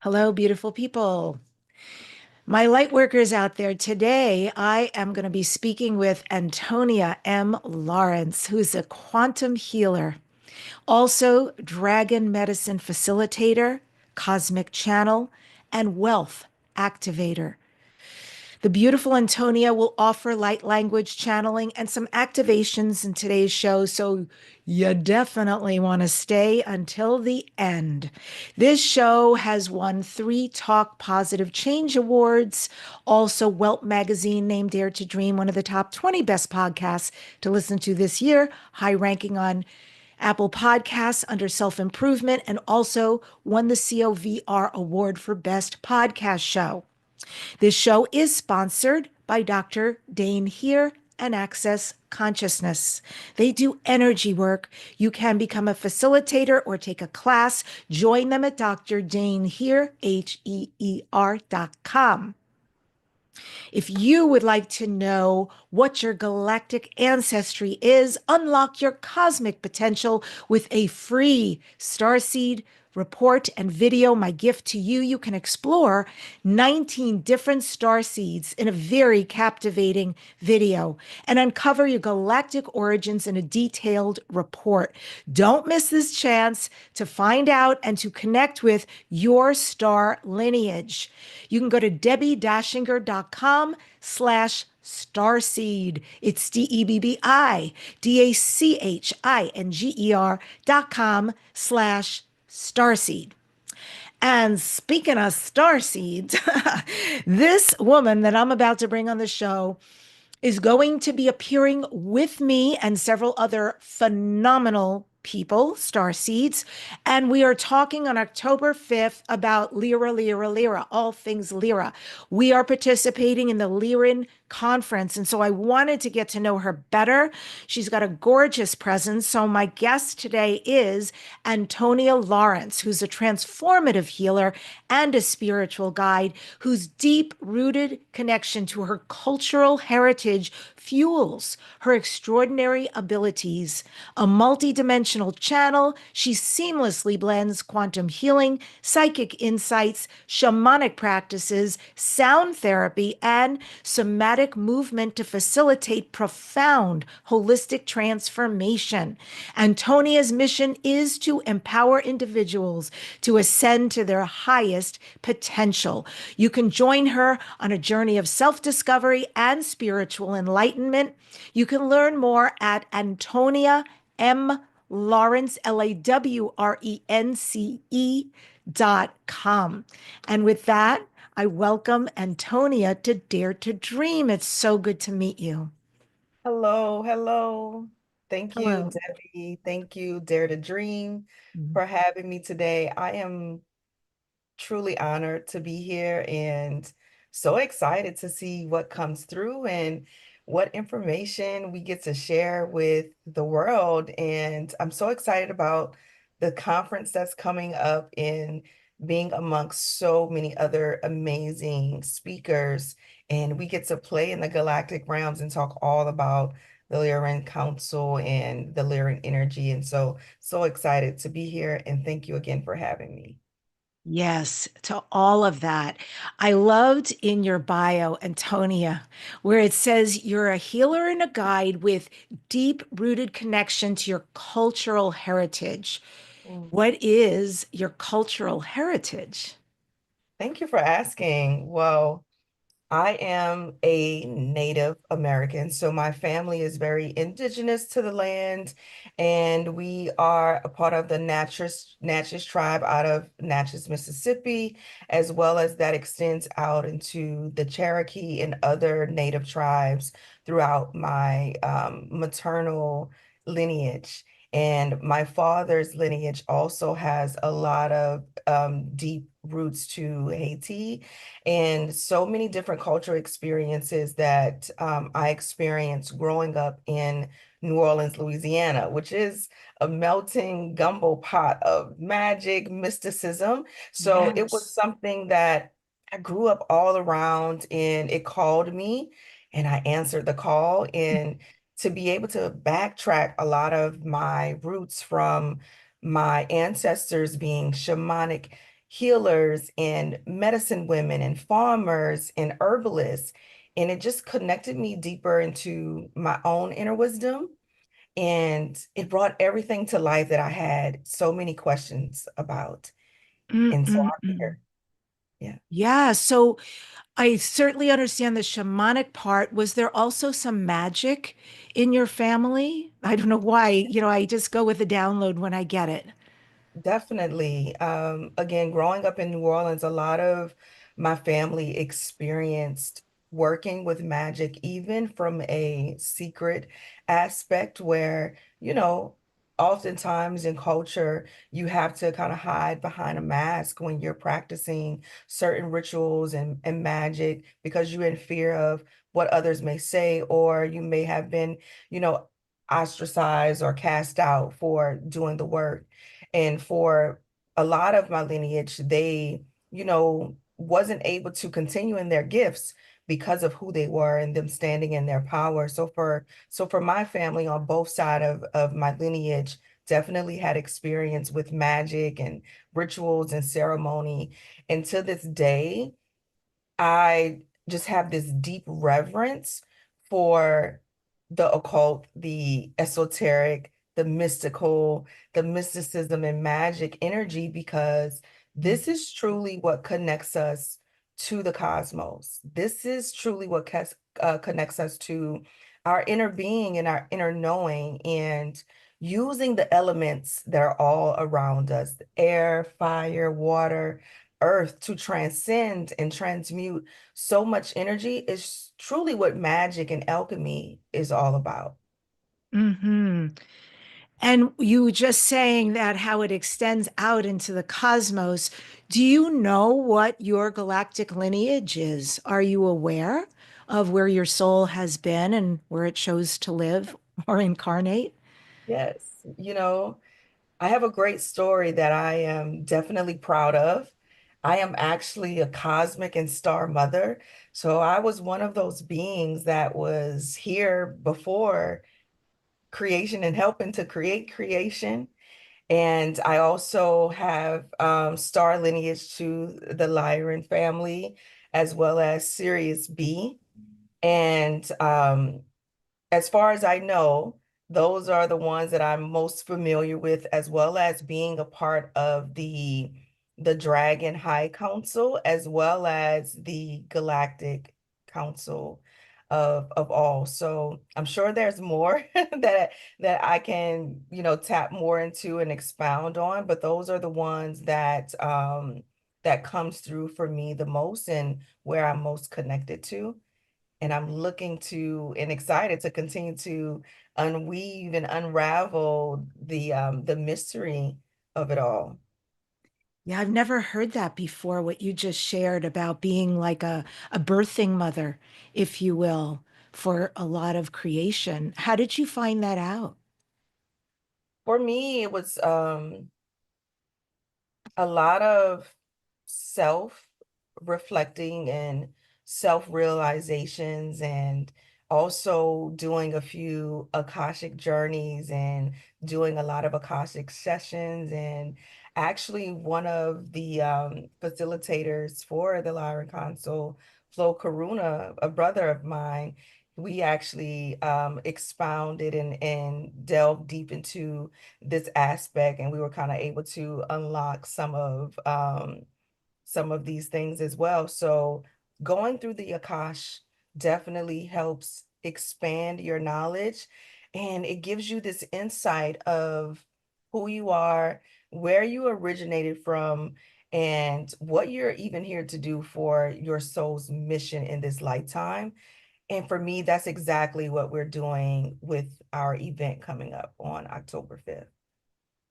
Hello, beautiful people. My light workers out there, today I am going to be speaking with Antonia M. Lawrence, who's a quantum healer, also dragon medicine facilitator, cosmic channel, and wealth activator. The beautiful Antonia will offer light language channeling and some activations in today's show, so you definitely want to stay until the end. This show has won 3 Talk Positive Change Awards. Also, Welt Magazine named Dare to Dream one of the top 20 best podcasts to listen to this year, high ranking on Apple Podcasts under self improvement, and also won the COVR Award for Best Podcast Show. This show is sponsored by Dr. Dane Here and Access Consciousness. They do energy work. You can become a facilitator or take a class. Join them at Dr. Dane Here, HEER.com. If you would like to know what your galactic ancestry is, unlock your cosmic potential with a free starseed report and video, my gift to you. You can explore 19 different star seeds in a very captivating video and uncover your galactic origins in a detailed report. Don't miss this chance to find out and to connect with your star lineage. You can go to DebbiDachinger.com/starseed. It's DebbiDachinger.com/starseed. And speaking of star seeds, this woman that I'm about to bring on the show is going to be appearing with me and several other phenomenal people, star seeds. And we are talking on October 5th about Lyra, Lyra, Lyra, all things Lyra. We are participating in the Lyran conference. And so I wanted to get to know her better. She's got a gorgeous presence. So my guest today is Antonia Lawrence, who's a transformative healer and a spiritual guide whose deep rooted connection to her cultural heritage fuels her extraordinary abilities. A multidimensional channel, she seamlessly blends quantum healing, psychic insights, shamanic practices, sound therapy, and somatic movement to facilitate profound holistic transformation. Antonia's mission is to empower individuals to ascend to their highest potential. You can join her on a journey of self discovery and spiritual enlightenment. You can learn more at Antonia M. Lawrence, LAWRENCE.com. And with that, I welcome Antonia to Dare to Dream. It's so good to meet you. Hello, hello. Thank you, Hello. Debbie. Thank you, Dare to Dream, for having me today. I am truly honored to be here and so excited to see what comes through and what information we get to share with the world. And I'm so excited about the conference that's coming up and being amongst so many other amazing speakers. And we get to play in the galactic realms and talk all about the Lyran Council and the Lyran energy. And so excited to be here. And thank you again for having me. Yes, to all of that. I loved in your bio, Antonia, where it says you're a healer and a guide with deep rooted connection to your cultural heritage. What is your cultural heritage? Thank you for asking. Well, I am a Native American, so my family is very indigenous to the land, and we are a part of the Natchez tribe out of Natchez, Mississippi, as well as that extends out into the Cherokee and other Native tribes throughout my maternal lineage. And my father's lineage also has a lot of deep roots to Haiti and so many different cultural experiences that I experienced growing up in New Orleans, Louisiana, which is a melting gumbo pot of magic, mysticism. So it was Yes. something that I grew up all around, and it called me, and I answered the call. And to be able to backtrack a lot of my roots from my ancestors being shamanic healers and medicine women and farmers and herbalists. And it just connected me deeper into my own inner wisdom. And it brought everything to life that I had so many questions about. And so I'm Mm-mm-mm. here. Yeah. Yeah, so I certainly understand the shamanic part. Was there also some magic in your family? I don't know why, I just go with the download when I get it. Definitely. Again, growing up in New Orleans, a lot of my family experienced working with magic, even from a secret aspect where, oftentimes in culture, you have to kind of hide behind a mask when you're practicing certain rituals and magic because you're in fear of what others may say, or you may have been, you know, ostracized or cast out for doing the work. And for a lot of my lineage, they, wasn't able to continue in their gifts because of who they were and them standing in their power. So for my family on both sides of my lineage, definitely had experience with magic and rituals and ceremony. And to this day, I just have this deep reverence for the occult, the esoteric, the mystical, the mysticism and magic energy because this is truly what connects us to the cosmos. This is truly what connects us to our inner being and our inner knowing and using the elements that are all around us, air, fire, water, earth to transcend and transmute so much energy is truly what magic and alchemy is all about. Hmm. And you were just saying that how it extends out into the cosmos. Do you know what your galactic lineage is? Are you aware of where your soul has been and where it chose to live or incarnate? Yes, I have a great story that I am definitely proud of. I am actually a cosmic and star mother. So I was one of those beings that was here before creation and helping to create creation. And I also have star lineage to the Lyran family, as well as Sirius B. And as far as I know, those are the ones that I'm most familiar with, as well as being a part of the Dragon High Council, as well as the Galactic Council of all. So I'm sure there's more that I can, tap more into and expound on, but those are the ones that comes through for me the most and where I'm most connected to. And I'm looking to and excited to continue to unweave and unravel the mystery of it all. Yeah, I've never heard that before, what you just shared about being like a birthing mother, if you will, for a lot of creation. How did you find that out? For me, it was a lot of self reflecting and self realizations, and also doing a few Akashic journeys and doing a lot of Akashic sessions. And actually, one of the facilitators for the Lyran Console, Flo Karuna, a brother of mine, we actually expounded and delved deep into this aspect, and we were kind of able to unlock some of these things as well. So going through the Akash definitely helps expand your knowledge, and it gives you this insight of who you are, where you originated from, and what you're even here to do for your soul's mission in this lifetime. And for me, that's exactly what we're doing with our event coming up on October 5th.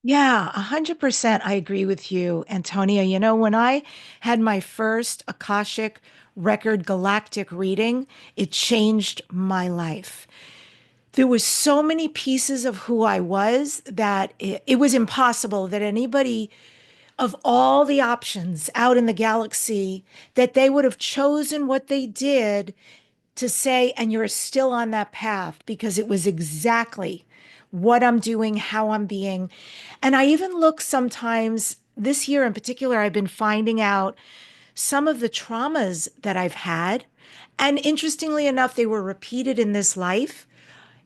Yeah, 100%. I agree with you, Antonia. When I had my first Akashic record galactic reading, it changed my life. There was so many pieces of who I was that it was impossible that anybody of all the options out in the galaxy that they would have chosen what they did to say, and you're still on that path because it was exactly what I'm doing, how I'm being. And I even look sometimes this year in particular, I've been finding out some of the traumas that I've had. And interestingly enough, they were repeated in this life.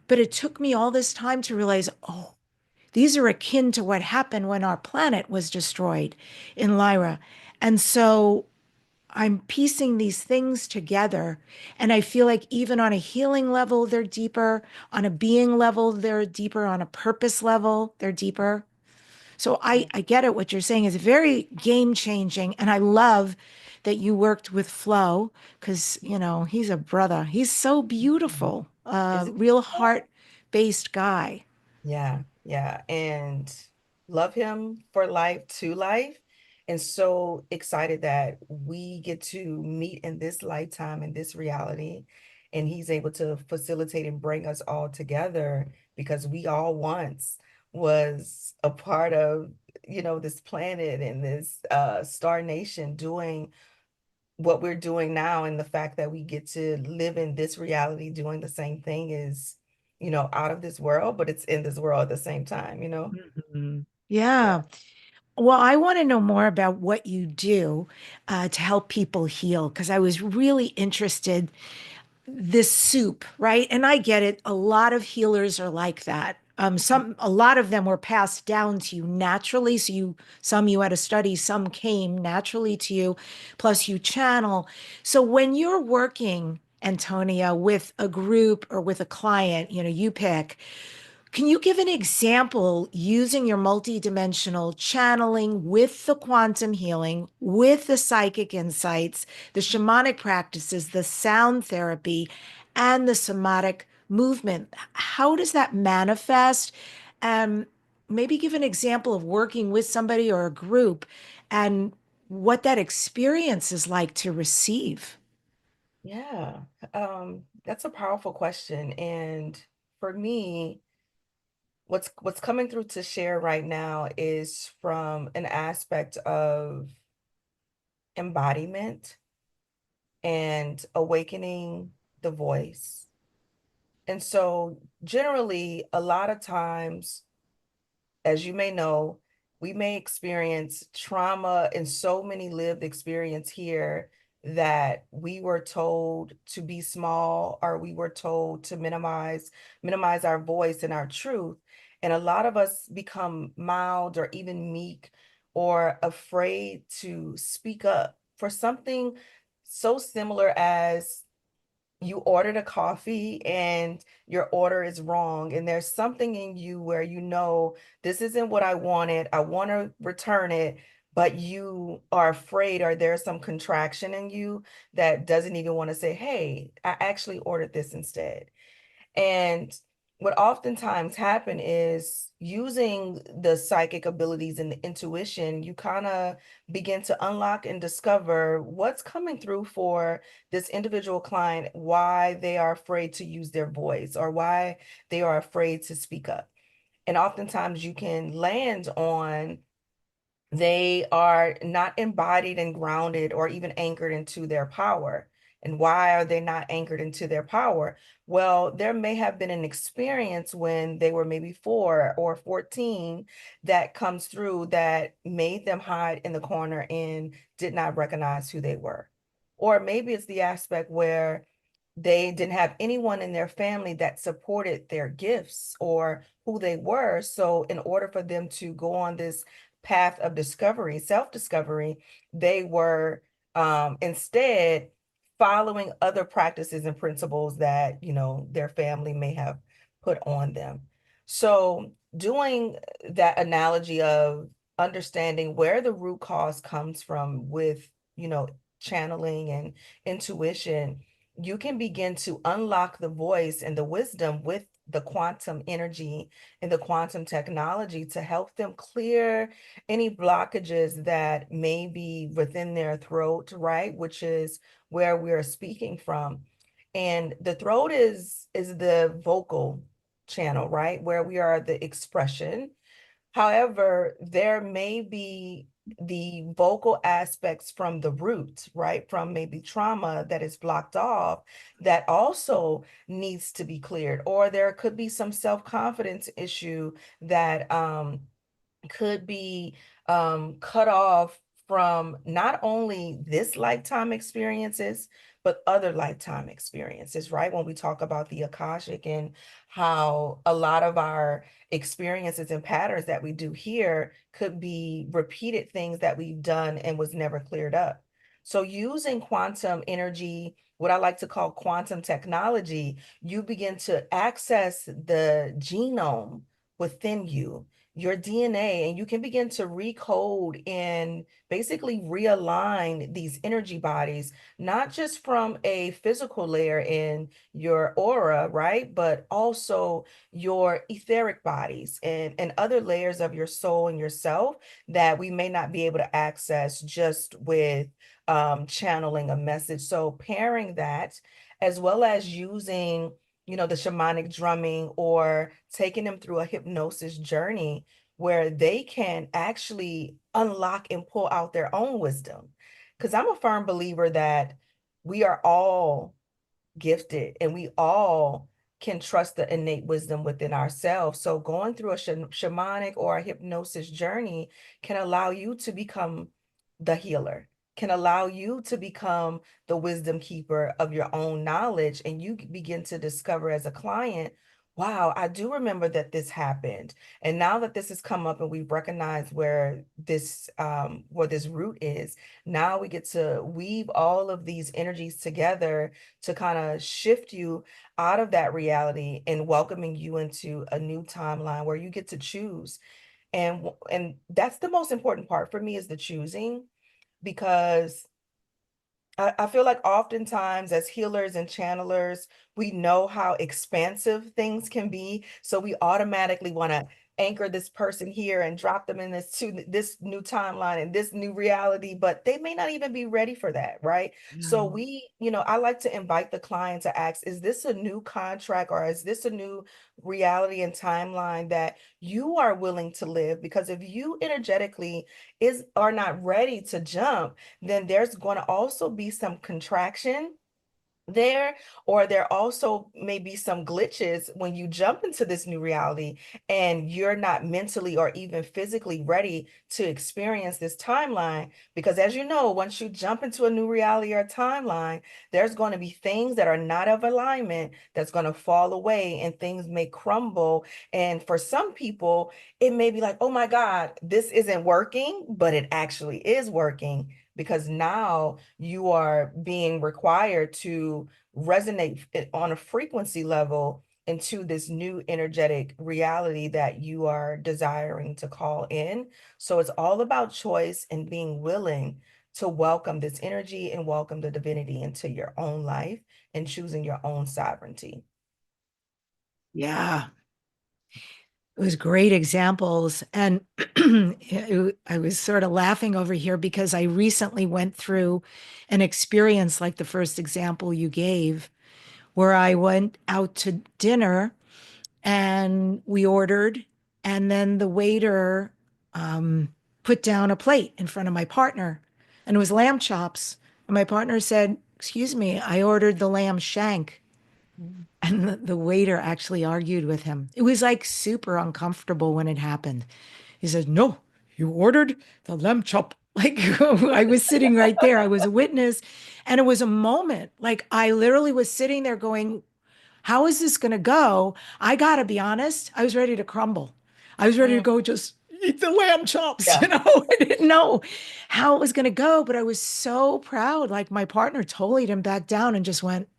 But it took me all this time to realize, oh, these are akin to what happened when our planet was destroyed in Lyra. And so I'm piecing these things together. And I feel like even on a healing level, they're deeper. On a being level, they're deeper. On a purpose level, they're deeper. So I get it. What you're saying is very game changing. And I love that you worked with Flo because, he's a brother. He's so beautiful, Isn't real it? heart based guy. Yeah, yeah. And love him for life to life. And so excited that we get to meet in this lifetime, in this reality. And he's able to facilitate and bring us all together because we all once was a part of, this planet and this star nation doing what we're doing now, and the fact that we get to live in this reality doing the same thing is, out of this world, but it's in this world at the same time. Mhm. Yeah. Yeah. Well, I want to know more about what you do to help people heal because I was really interested this soup, right? And I get it. A lot of healers are like that. A lot of them were passed down to you naturally. So some you had to study, some came naturally to you, plus you channel. So when you're working, Antonia, with a group or with a client, you pick, can you give an example using your multidimensional channeling with the quantum healing, with the psychic insights, the shamanic practices, the sound therapy, and the somatic movement? How does that manifest? And maybe give an example of working with somebody or a group and what that experience is like to receive. Yeah. That's a powerful question. And for me, what's coming through to share right now is from an aspect of embodiment and awakening the voice. And so generally, a lot of times, as you may know, we may experience trauma and so many lived experience here that we were told to be small, or we were told to minimize our voice and our truth. And a lot of us become mild or even meek or afraid to speak up for something so similar as you ordered a coffee and your order is wrong, and there's something in you where this isn't what I wanted, I want to return it, but you are afraid, or there's some contraction in you that doesn't even want to say, hey, I actually ordered this instead. And what oftentimes happen is, using the psychic abilities and the intuition, you kind of begin to unlock and discover what's coming through for this individual client, why they are afraid to use their voice or why they are afraid to speak up. And oftentimes you can land on, they are not embodied and grounded or even anchored into their power. And why are they not anchored into their power? Well, there may have been an experience when they were maybe 4 or 14 that comes through that made them hide in the corner and did not recognize who they were. Or maybe it's the aspect where they didn't have anyone in their family that supported their gifts or who they were. So, in order for them to go on this path of discovery, self-discovery, they were instead following other practices and principles that, their family may have put on them. So, doing that analogy of understanding where the root cause comes from with, channeling and intuition, you can begin to unlock the voice and the wisdom with the quantum energy and the quantum technology to help them clear any blockages that may be within their throat, right? Which is where we are speaking from. And the throat is the vocal channel, right? Where we are the expression. However, there may be the vocal aspects from the root, right? From maybe trauma that is blocked off that also needs to be cleared. Or there could be some self-confidence issue that could be cut off from not only this lifetime experiences, but other lifetime experiences, right? When we talk about the Akashic and how a lot of our experiences and patterns that we do here could be repeated things that we've done and was never cleared up. So using quantum energy, what I like to call quantum technology, you begin to access the genome within you, your DNA, and you can begin to recode and basically realign these energy bodies, not just from a physical layer in your aura, right? But also your etheric bodies and other layers of your soul and yourself that we may not be able to access just with channeling a message. So pairing that as well as using, the shamanic drumming or taking them through a hypnosis journey where they can actually unlock and pull out their own wisdom. Because I'm a firm believer that we are all gifted and we all can trust the innate wisdom within ourselves. So going through a shamanic or a hypnosis journey can allow you to become the healer, can allow you to become the wisdom keeper of your own knowledge. And you begin to discover as a client, wow, I do remember that this happened. And now that this has come up and we've recognized where this root is, now we get to weave all of these energies together to kind of shift you out of that reality and welcoming you into a new timeline where you get to choose. And that's the most important part for me, is the choosing, because I feel like oftentimes as healers and channelers, we know how expansive things can be. So we automatically want to anchor this person here and drop them in this new timeline and this new reality, but they may not even be ready for that, right? So Yeah. I like to invite the client to ask, is this a new contract or is this a new reality and timeline that you are willing to live? Because if you energetically are not ready to jump, then there's going to also be some contraction there, or there also may be some glitches when you jump into this new reality and you're not mentally or even physically ready to experience this timeline. Because as you know, once you jump into a new reality or timeline, there's going to be things that are not of alignment that's going to fall away and things may crumble. And for some people, it may be like, oh my God, this isn't working, but it actually is working, because now you are being required to resonate on a frequency level into this new energetic reality that you are desiring to call in. So it's all about choice and being willing to welcome this energy and welcome the divinity into your own life and choosing your own sovereignty. Yeah. It was great examples. And I was sort of laughing over here because I recently went through an experience like the first example you gave, where I went out to dinner and we ordered, and then the waiter um, put down a plate in front of my partner, and it was lamb chops. And my partner said, "Excuse me, I ordered the lamb shank." Mm. And the waiter actually argued with him. It was like super uncomfortable when it happened. He said, "No, you ordered the lamb chop." Like I was sitting right there. I was a witness. And it was a moment. Like I literally was sitting there going, how is this going to go? I got to be honest. I was ready to crumble. I was ready to Mm. go just eat the lamb chops. Yeah. I didn't know how it was going to go, but I was so proud. Like my partner totally didn't back down and just went,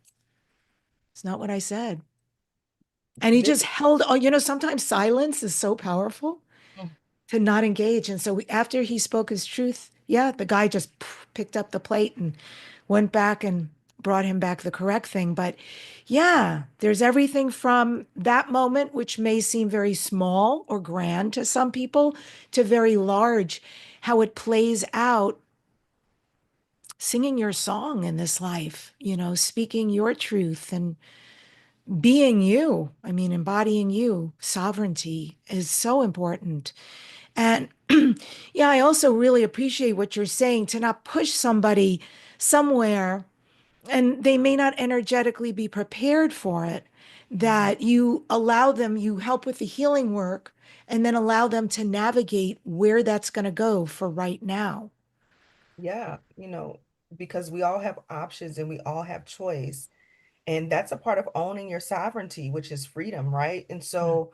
it's not what I said. And he This just held on. Sometimes silence is so powerful Mm. to not engage. And so after he spoke his truth, yeah, the guy just picked up the plate and went back and brought him back the correct thing. But yeah, there's everything from that moment, which may seem very small or grand to some people, to very large, how it plays out singing your song in this life, speaking your truth and being you. I mean, embodying you. Sovereignty is so important. And yeah, I also really appreciate what you're saying, to not push somebody somewhere and they may not energetically be prepared for it, Mhm. that you allow them, you help with the healing work, and then allow them to navigate where that's going to go for right now. Yeah, because we all have options and we all have choice. And that's a part of owning your sovereignty, which is freedom, right? And Mm. so,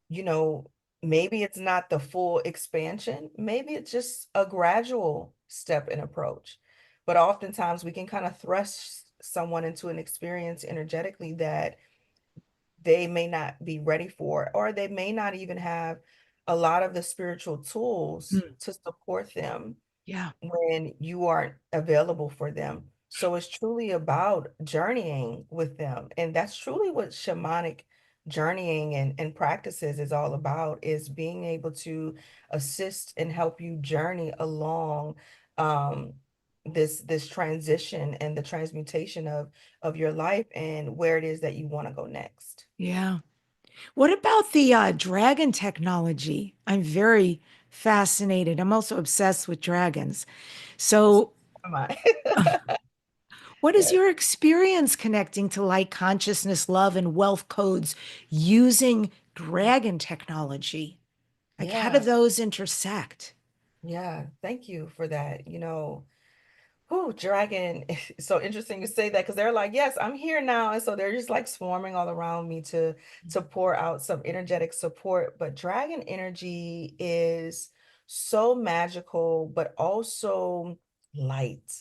you know, maybe it's not the full expansion, maybe it's just a gradual step and approach. But oftentimes we can kind of thrust someone into an experience energetically that they may not be ready for, or they may not even have a lot of the spiritual tools Mm. to support them Yeah. when you aren't available for them. So it's truly about journeying with them. And that's truly what shamanic journeying and practices is all about, is being able to assist and help you journey along um, this transition and the transmutation of your life and where it is that you want to go next. Yeah. What about the dragon technology? I'm very fascinated. I'm also obsessed with dragons. So So, am I. what is Yes. your experience connecting to light consciousness, love, and wealth codes using dragon technology? Like, how do Yeah. those intersect? Yeah. Thank you for that. Oh, dragon. It's so interesting to say that because they're like, yes, I'm here now. And so they're just like swarming all around me to pour out some energetic support. But dragon energy is so magical, but also light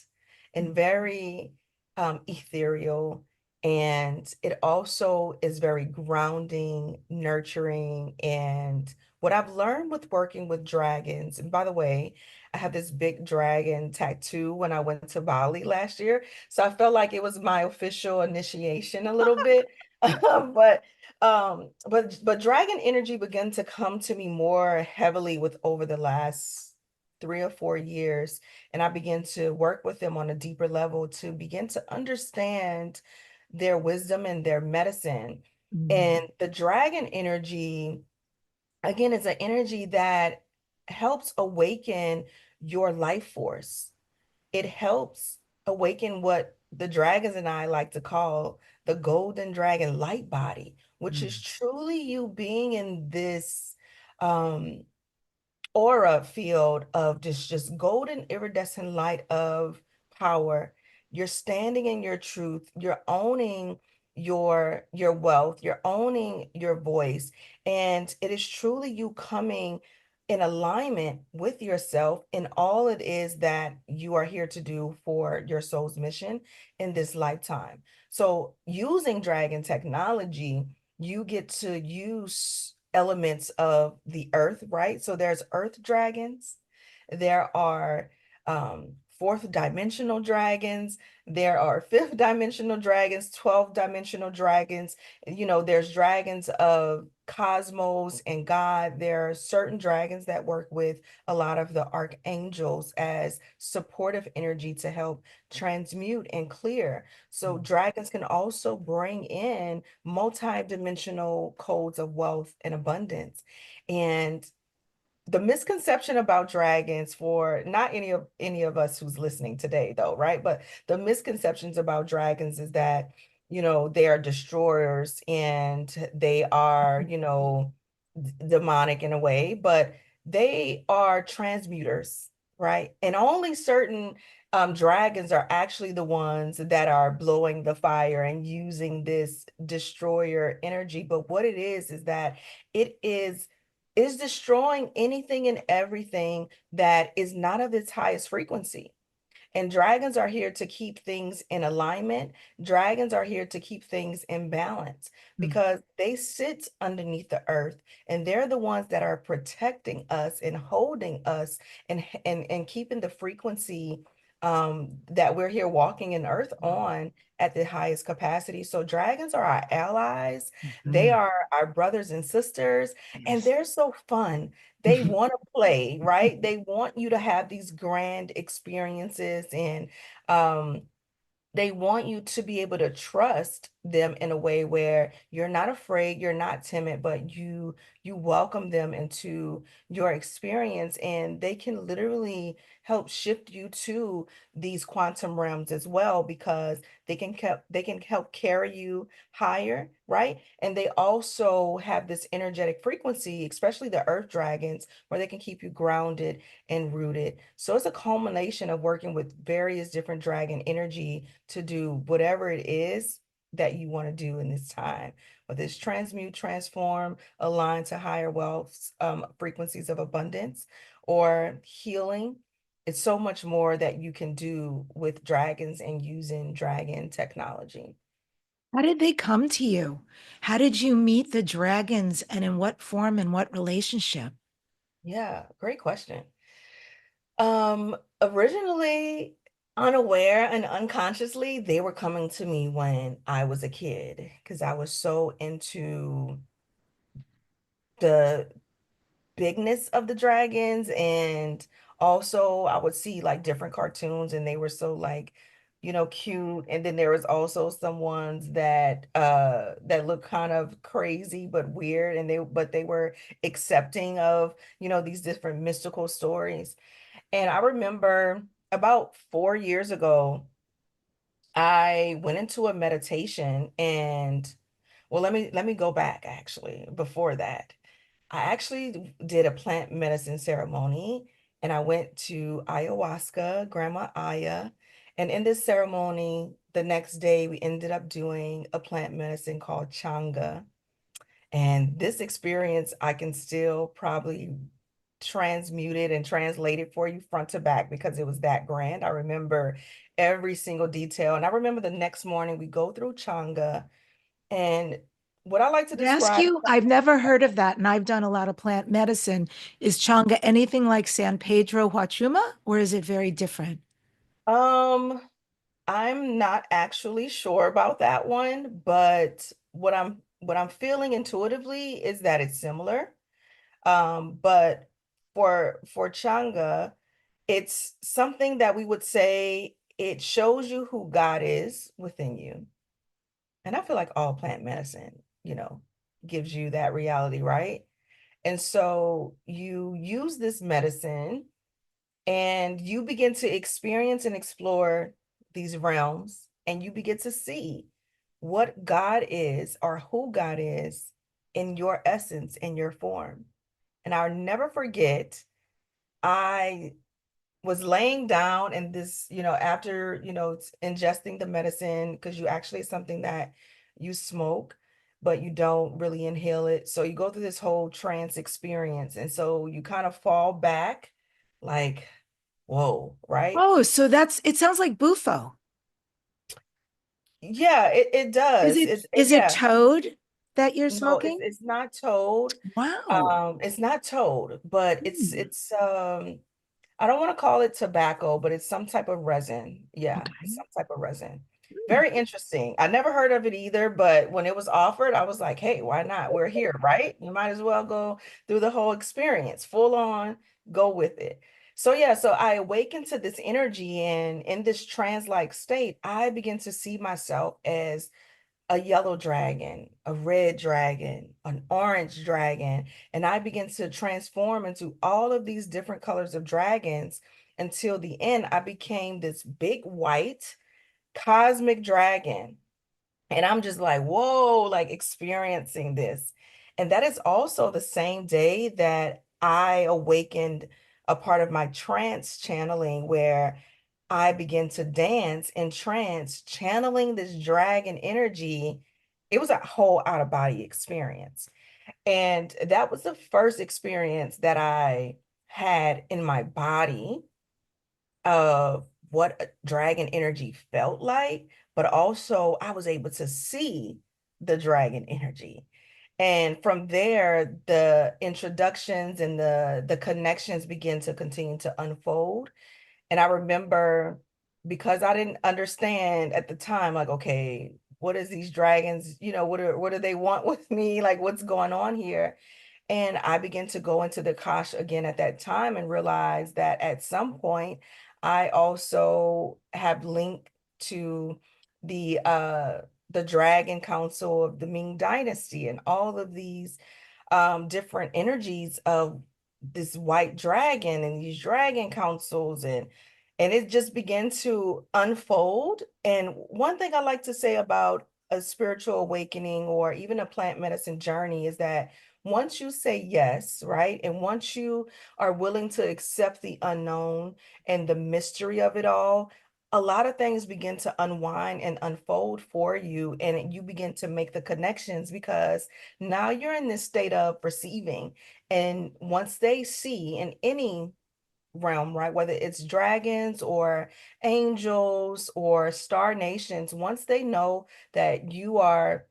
and very ethereal. And it also is very grounding, nurturing. And what I've learned with working with dragons, and by the way, I had this big dragon tattoo when I went to Bali last year. So I felt like it was my official initiation a little bit. But dragon energy began to come to me more heavily with over the last 3 or 4 years. And I began to work with them on a deeper level to begin to understand their wisdom and their medicine. Mm. And the dragon energy again, it's an energy that helps awaken your life force. It helps awaken what the dragons and I like to call the golden dragon light body, which is Mm. truly you being in this um aura field of just golden iridescent light of power. You're standing in your truth. You're owning your wealth. You're owning your voice. And it is truly you coming in alignment with yourself in all it is that you are here to do for your soul's mission in this lifetime. So using dragon technology, you get to use elements of the earth, right? So there's earth dragons, there are fourth dimensional dragons, there are fifth dimensional dragons, 12th dimensional dragons. There's dragons of cosmos and God. There are certain dragons that work with a lot of the archangels as supportive energy to help transmute and clear. So dragons can also bring in multi-dimensional codes of wealth and abundance. And the misconception about dragons, for not any of us who's listening today though, right? But the misconceptions about dragons is that, they are destroyers and they are, demonic in a way, but they are transmuters, right? And only certain dragons are actually the ones that are blowing the fire and using this destroyer energy. But what it is that it is destroying anything and everything that is not of its highest frequency. And dragons are here to keep things in alignment. Dragons are here to keep things in balance Mm. because they sit underneath the earth and they're the ones that are protecting us and holding us and keeping the frequency that we're here walking in earth on at the highest capacity. So dragons are our allies. They Mhm. are our brothers and sisters, and Yes. they're so fun. They want to play, right? They want you to have these grand experiences and um they want you to be able to trust them in a way where you're not afraid, you're not timid, but you you welcome them into your experience, and they can literally help shift you to these quantum realms as well, because they can help carry you higher, right? And they also have this energetic frequency, especially the earth dragons, where they can keep you grounded and rooted. So it's a culmination of working with various different dragon energy to do whatever it is that you want to do in this time. Whether it's transmute, transform, align to higher wealth, frequencies of abundance, or healing. It's so much more that you can do with dragons and using dragon technology. How did they come to you? How did you meet the dragons and in what form and what relationship? Yeah, great question. Originally unaware and unconsciously, they were coming to me when I was a kid because I was so into the bigness of the dragons, and also I would see like different cartoons and they were so like, cute. And then there was also some ones that look kind of crazy but weird, and they were accepting of, these different mystical stories. And I remember about 4 years ago, I went into a meditation, and well, let me go back actually before that. I actually did a plant medicine ceremony, and I went to ayahuasca, Grandma Aya. And in this ceremony, the next day, we ended up doing a plant medicine called Changa. And this experience, I can still probably transmute it and translate it for you front to back because it was that grand. I remember every single detail. And I remember the next morning we go through Changa. And what I like to I ask describe, you, I've never heard of that, and I've done a lot of plant medicine. Is Changa anything like San Pedro Huachuma, or is it very different? um, I'm not actually sure about that one, but what I'm feeling intuitively is that it's similar. But for Changa, it's something that we would say it shows you who God is within you. And I feel like all plant medicine, gives you that reality, right? And so you use this medicine and you begin to experience and explore these realms, and you begin to see what God is or who God is in your essence, in your form. And I'll never forget, I was laying down and this, after, ingesting the medicine, because you actually, it's something that you smoke, but you don't really inhale it. So you go through this whole trance experience. And so you kind of fall back like, whoa, right? Oh, so it sounds like Bufo. Yeah, it does. Is it Yeah. toad that you're No, it's smoking? it's not toad. Wow. It's not toad, but Hmm. it's I don't want to call it tobacco, but it's some type of resin. Yeah, it's Okay. some type of resin. Hmm. Very interesting. I never heard of it either, but when it was offered, I was like, hey, why not? We're here, right? You might as well go through the whole experience, full on, go with it. So yeah, so I awakened to this energy, and in this trance-like state, I begin to see myself as a yellow dragon, a red dragon, an orange dragon, and I began to transform into all of these different colors of dragons until the end I became this big white cosmic dragon. And I'm just like, whoa, like experiencing this. And that is also the same day that I awakened a part of my trance channeling where I began to dance in trance, channeling this dragon energy. It was a whole out of body experience. And that was the first experience that I had in my body of what dragon energy felt like, but also I was able to see the dragon energy. And from there, the introductions and the connections begin to continue to unfold. And I remember, because I didn't understand at the time, like, okay, what is these dragons, what do they want with me? Like, what's going on here? And I began to go into the Kosh again at that time and realize that at some point I also have linked to the Dragon Council of the Ming Dynasty and all of these different energies of this white dragon and these dragon councils, and it just began to unfold. And one thing I like to say about a spiritual awakening or even a plant medicine journey is that once you say yes, right, and once you are willing to accept the unknown and the mystery of it all, a lot of things begin to unwind and unfold for you, and you begin to make the connections because now you're in this state of receiving. And once they see in any realm, right, whether it's dragons or angels or star nations, once they know that you are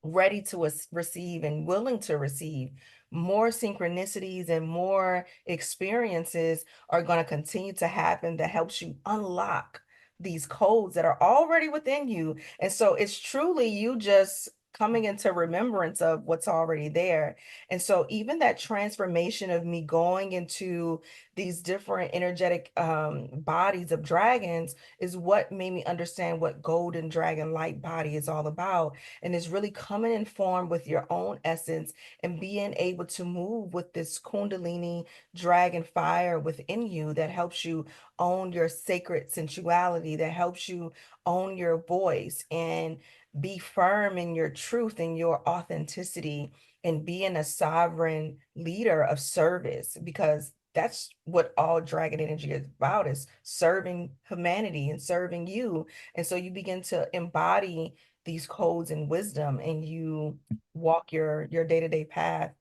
ready to receive and willing to receive, more synchronicities and more experiences are going to continue to happen that helps you unlock these codes that are already within you. And so it's truly you just coming into remembrance of what's already there. And so even that transformation of me going into these different energetic bodies of dragons is what made me understand what golden dragon light body is all about, and is really coming in form with your own essence and being able to move with this kundalini dragon fire within you that helps you own your sacred sensuality, that helps you own your voice and be firm in your truth and your authenticity, and being a sovereign leader of service, because that's what all dragon energy is about, is serving humanity and serving you. And so you begin to embody these codes and wisdom, and you walk your day-to-day path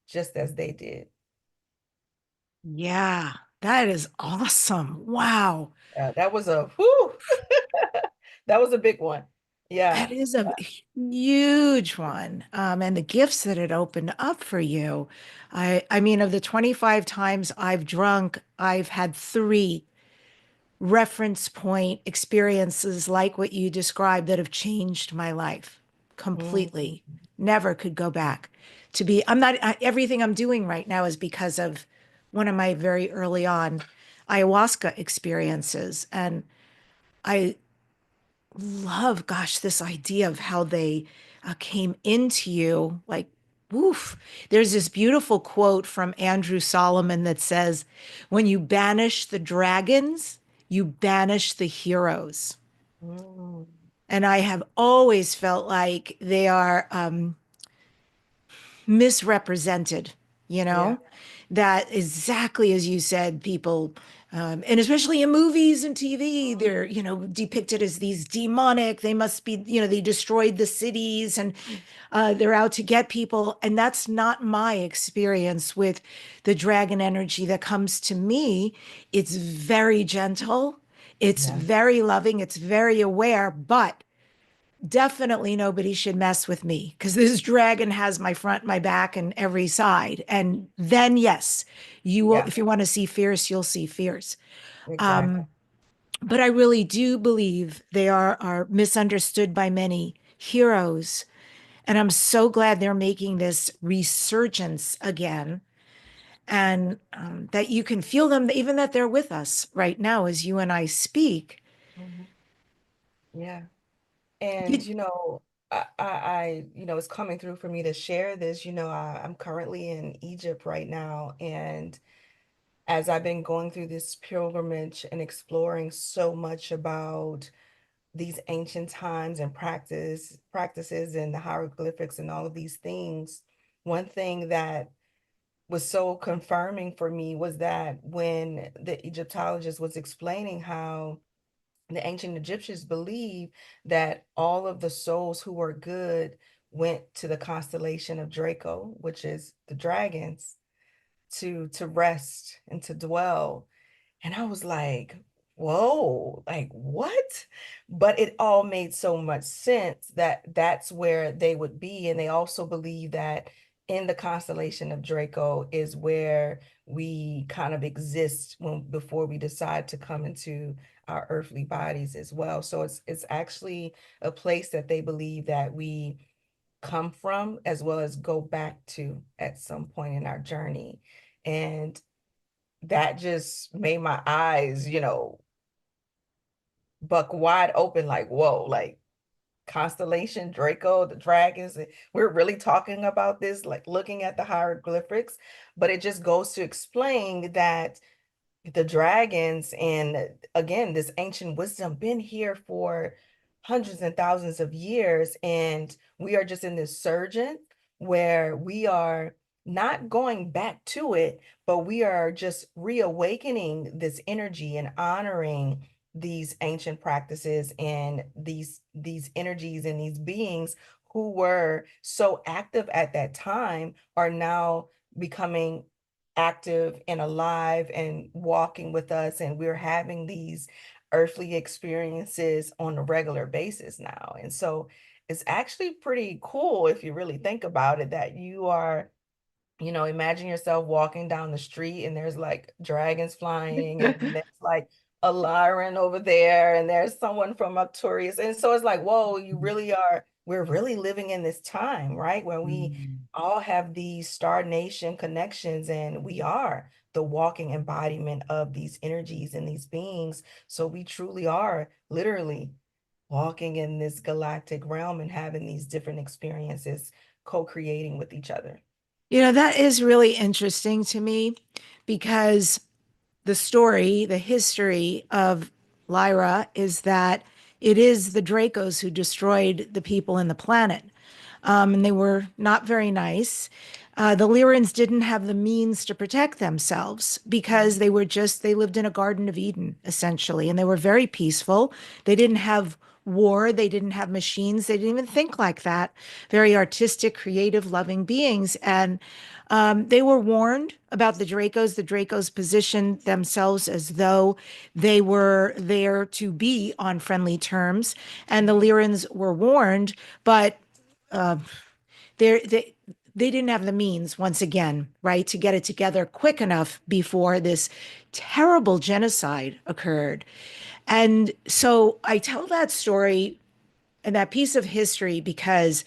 just as they did. Yeah, that is awesome. Wow. That was a whew, that was a big one. That Yeah. is a huge one. And the gifts that it opened up for you. I mean, of the 25 times I've drunk, I've had three reference point experiences like what you described that have changed my life Mhm. completely. Never could go back to be. I'm not, everything I'm doing right now is because of one of my very early on ayahuasca experiences. And I love, gosh, this idea of how they came into you. Like, woof. There's this beautiful quote from Andrew Solomon that says, when you banish the dragons, you banish the heroes. Mm. And I have always felt like they are misrepresented, you Yeah. know, that exactly as you said, people, and especially in movies and TV, they're, Mhm. you know, depicted as these demonic, they must be, you know, they destroyed the cities and they're out to get people. And that's not my experience with the dragon energy that comes to me. It's very gentle, it's Yeah. very loving, it's very aware, but definitely nobody should mess with me because this dragon has my front, my back, and every side. And then, yes, you will, Yeah. if you want to see fierce, you'll see fierce. Exactly. Um, but I really do believe they are misunderstood by many heroes. And I'm so glad they're making this resurgence again. And that you can feel them, even that they're with us right now as you and I speak. Mhm. Yeah. And You, it's coming through for me to share this. I'm currently in Egypt right now, and as I've been going through this pilgrimage and exploring so much about these ancient times and practices and the hieroglyphics and all of these things, one thing that was so confirming for me was that when the Egyptologist was explaining how the ancient Egyptians believed that all of the souls who were good went to the constellation of Draco, which is the dragons, to rest and to dwell. And I was like, whoa, like what? But it all made so much sense that that's where they would be. And they also believe that in the constellation of Draco is where we kind of exist when before we decide to come into our earthly bodies as well. So it's actually a place that they believe that we come from as well as go back to at some point in our journey. And that just made my eyes, buck wide open, like, whoa, like constellation Draco, the dragons. We're really talking about this, like looking at the hieroglyphics, but it just goes to explain that the dragons and again this ancient wisdom been here for hundreds and thousands of years, and we are just in this surgent where we are not going back to it, but we are just reawakening this energy and honoring these ancient practices and these energies and these beings who were so active at that time are now becoming active and alive and walking with us, and we're having these earthly experiences on a regular basis now. And so it's actually pretty cool if you really think about it, that you are, imagine yourself walking down the street and there's like dragons flying, and then there's like a Lyran over there, and there's someone from Arcturus. And so it's like, whoa, we're really living in this time, right? Where we Mm. all have these Star Nation connections, and we are the walking embodiment of these energies and these beings. So we truly are literally walking in this galactic realm and having these different experiences, co-creating with each other. That is really interesting to me because the story, the history of Lyra is that it is the Dracos who destroyed the people in the planet. And they were not very nice. The Lyrans didn't have the means to protect themselves because they lived in a Garden of Eden, essentially, and they were very peaceful. They didn't have war, they didn't have machines, they didn't even think like that. Very artistic, creative, loving beings. And they were warned about the Dracos. The Dracos positioned themselves as though they were there to be on friendly terms, and the Lyrans were warned, but uh, they they didn't have the means, once again, right, to get it together quick enough before this terrible genocide occurred. And so I tell that story and that piece of history because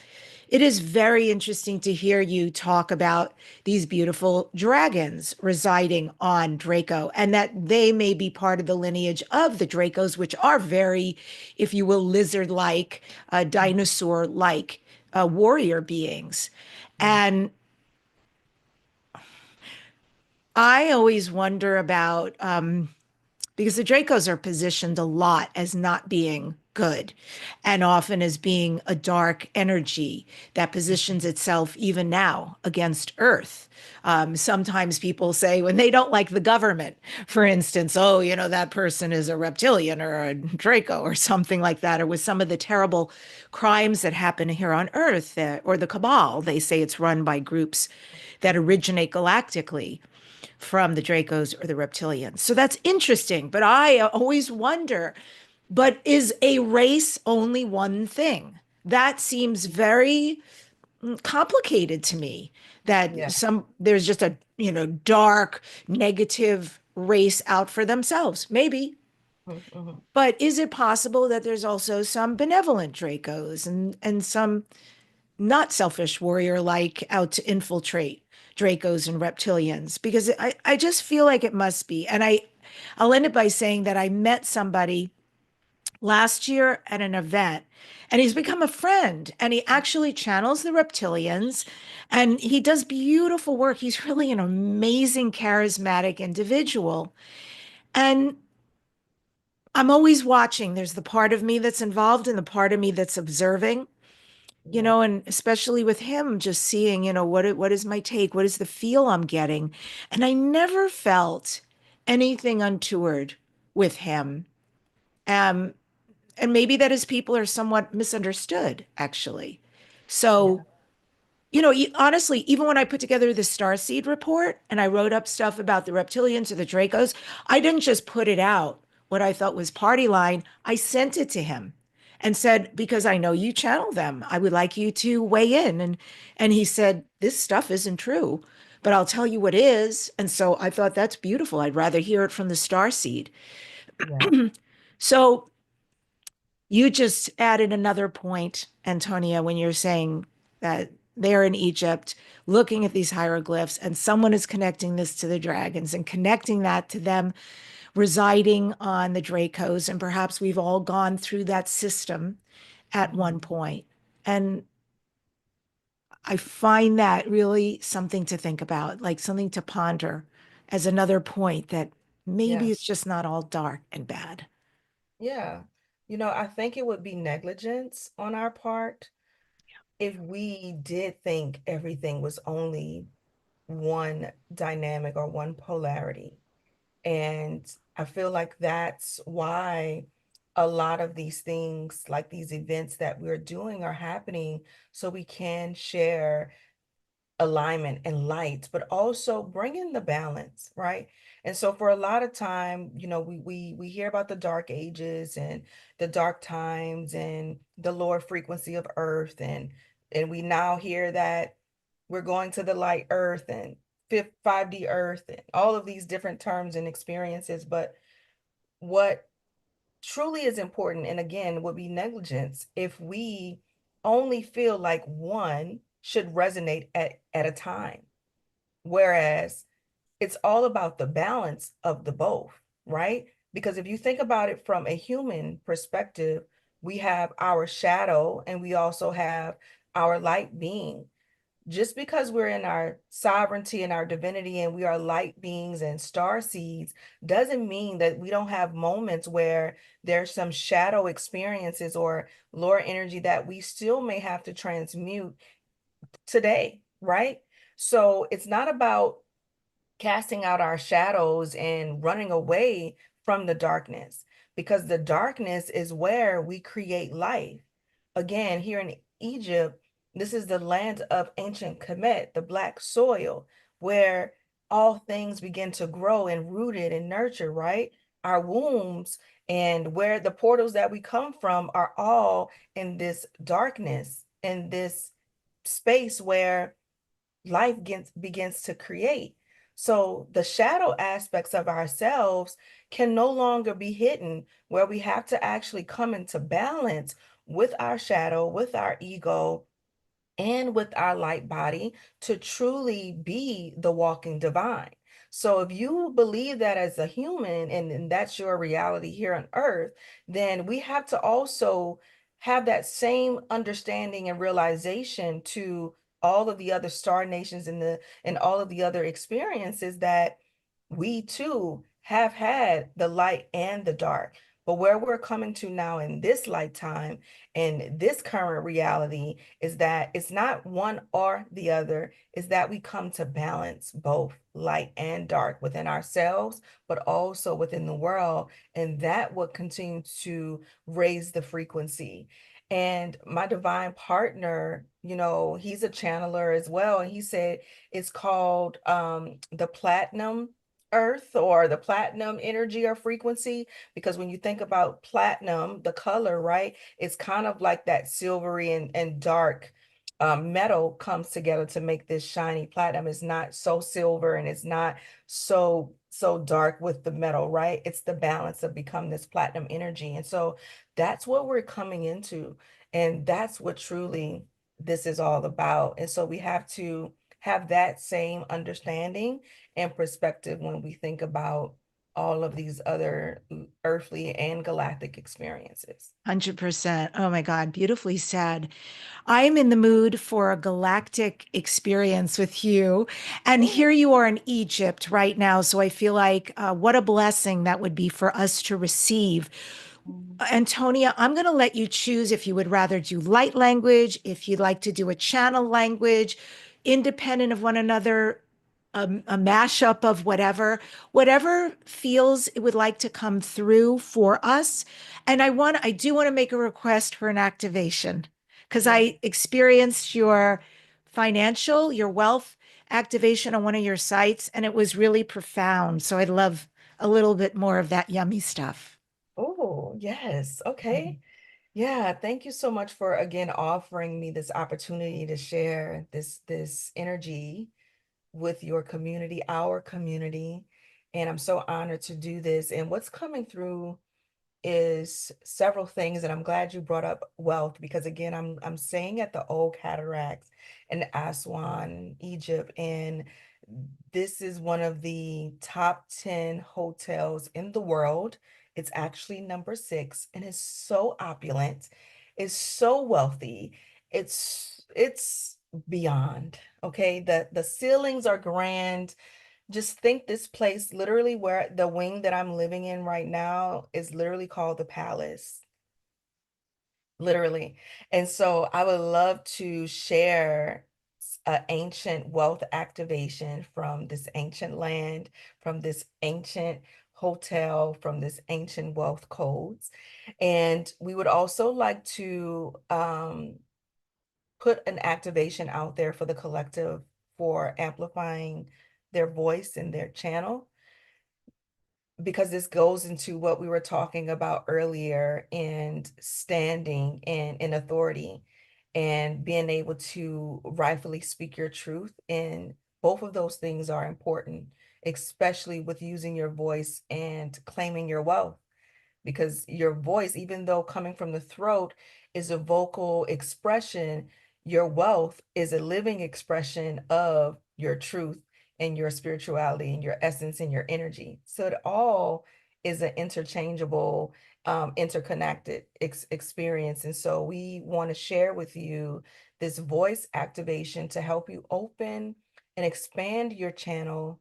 it is very interesting to hear you talk about these beautiful dragons residing on Draco and that they may be part of the lineage of the Dracos, which are very, if you will, lizard like, dinosaur like warrior beings. And I always wonder about because the Dracos are positioned a lot as not being good and often as being a dark energy that positions itself even now against Earth. Sometimes people say when they don't like the government, for instance, oh, that person is a reptilian or a Draco or something like that, or with some of the terrible crimes that happen here on Earth, or the cabal, they say it's run by groups that originate galactically from the Dracos or the reptilians. So that's interesting. But I always wonder, but is a race only one thing? That seems very complicated to me. That Yeah. there's just a, dark, negative race out for themselves. Maybe. Mhm. But is it possible that there's also some benevolent Dracos and some not selfish warrior like out to infiltrate Dracos and reptilians? Because I just feel like it must be. And I'll end it by saying that I met somebody last year at an event and he's become a friend and he actually channels the reptilians and he does beautiful work. He's really an amazing, charismatic individual. And I'm always watching. There's the part of me that's involved and the part of me that's observing. Yeah. And especially with him, just seeing, what is my take? What is the feel I'm getting? And I never felt anything untoward with him. Um, and maybe that his people are somewhat misunderstood, actually. Yeah. So honestly, even when I put together the Starseed report and I wrote up stuff about the reptilians or the Dracos, I didn't just put it out what I thought was party line. I sent it to him and said, because I know you channel them, I would like you to weigh in. And he said, this stuff isn't true, but I'll tell you what is. And so I thought that's beautiful. I'd rather hear it from the Starseed. Yeah. So you just added another point, Antonia, when you're saying that they're in Egypt looking at these hieroglyphs and someone is connecting this to the dragons and connecting that to them residing on the Dracos. And perhaps we've all gone through that system at one point. And I find that really something to think about, like something to ponder as another point that maybe it's Yes. just not all dark and bad. Yeah. I think it would be negligence on our part if we did think everything was only one dynamic or one polarity. And I feel like that's why a lot of these things, like these events that we're doing, are happening so we can share alignment and light, but also bring in the balance, right? And so for a lot of time, we hear about the dark ages and the dark times and the lower frequency of earth, and we now hear that we're going to the light earth and fifth 5D earth and all of these different terms and experiences. But what truly is important, and again, would be negligence if we only feel like one should resonate at a time. Whereas it's all about the balance of the both, right? Because if you think about it from a human perspective, we have our shadow and we also have our light being. Just because we're in our sovereignty and our divinity and we are light beings and star seeds doesn't mean that we don't have moments where there's some shadow experiences or lower energy that we still may have to transmute today, right? So it's not about casting out our shadows and running away from the darkness, because the darkness is where we create life. Again, here in Egypt, this is the land of ancient Kemet, the black soil, where all things begin to grow and rooted and nurture, right? Our wombs and where the portals that we come from are all in this darkness, in this space where begins to create. So the shadow aspects of ourselves can no longer be hidden, where we have to actually come into balance with our shadow, with our ego, and with our light body to truly be the walking divine. So if you believe that as a human and that's your reality here on earth, then we have to also have that same understanding and realization to all of the other star nations and all of the other experiences that we too have had the light and the dark. But where we're coming to now in this lifetime and this current reality is that it's not one or the other, is that we come to balance both light and dark within ourselves, but also within the world. And that will continue to raise the frequency. And my divine partner, he's a channeler as well. And he said it's called the platinum earth or the platinum energy or frequency, because when you think about platinum, the color, right, it's kind of like that silvery and dark metal comes together to make this shiny platinum. It's not so silver and it's not so dark with the metal, right? It's the balance of become this platinum energy. And so that's what we're coming into, and that's what truly this is all about. And so we have to have that same understanding and perspective when we think about all of these other earthly and galactic experiences. 100%. Oh my God, beautifully said. I am in the mood for a galactic experience with you. And Oh, here you are in Egypt right now. So I feel like what a blessing that would be for us to receive. mm, Antonia, I'm going to let you choose if you would rather do light language, if you'd like to do a channel language, independent of one another, a mashup of whatever feels it would like to come through for us. And I do want to make a request for an activation because yeah. I experienced your wealth activation on one of your sites, and it was really profound. So I'd love a little bit more of that yummy stuff. Oh, yes. Okay. Yeah, thank you so much for again offering me this opportunity to share this energy with your community, our community. And I'm so honored to do this. And what's coming through is several things, and I'm glad you brought up wealth, because again, I'm staying at the old cataracts in Aswan, Egypt, and this is one of the top 10 hotels in the world. It's actually number 6 and it's so opulent. is so wealthy. It's beyond. Okay. The ceilings are grand. Just think this place, literally where the wing that I'm living in right now is literally called the Palace. Literally. And so I would love to share an ancient wealth activation from this ancient land, from this ancient hotel, from this ancient wealth codes. And we would also like to put an activation out there for the collective for amplifying their voice and their channel, because this goes into what we were talking about earlier, and standing in authority and being able to rightfully speak your truth. And both of those things are important, especially with using your voice and claiming your wealth, because your voice, even though coming from the throat is a vocal expression, your wealth is a living expression of your truth and your spirituality and your essence and your energy. So it all is an interchangeable, interconnected experience. And so we want to share with you this voice activation to help you open and expand your channel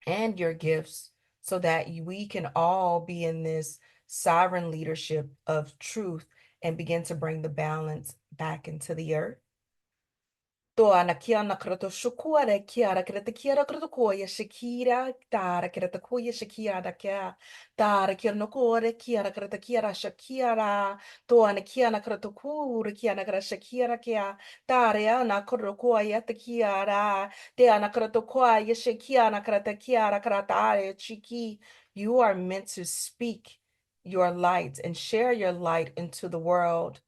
and your gifts, so that we can all be in this sovereign leadership of truth and begin to bring the balance back into the earth. Toana kiana krato shukura kiara krata kiara krato koya shakira tara krata koya shakira kia tara kirno kore kiara krata kiara shakira toana kiana krato kura kiana kra shakira kia tara ana krato koya te kiara te ana krato koya shakiana krata kiara krata are chiki. You are meant to speak your light and share your light into the world.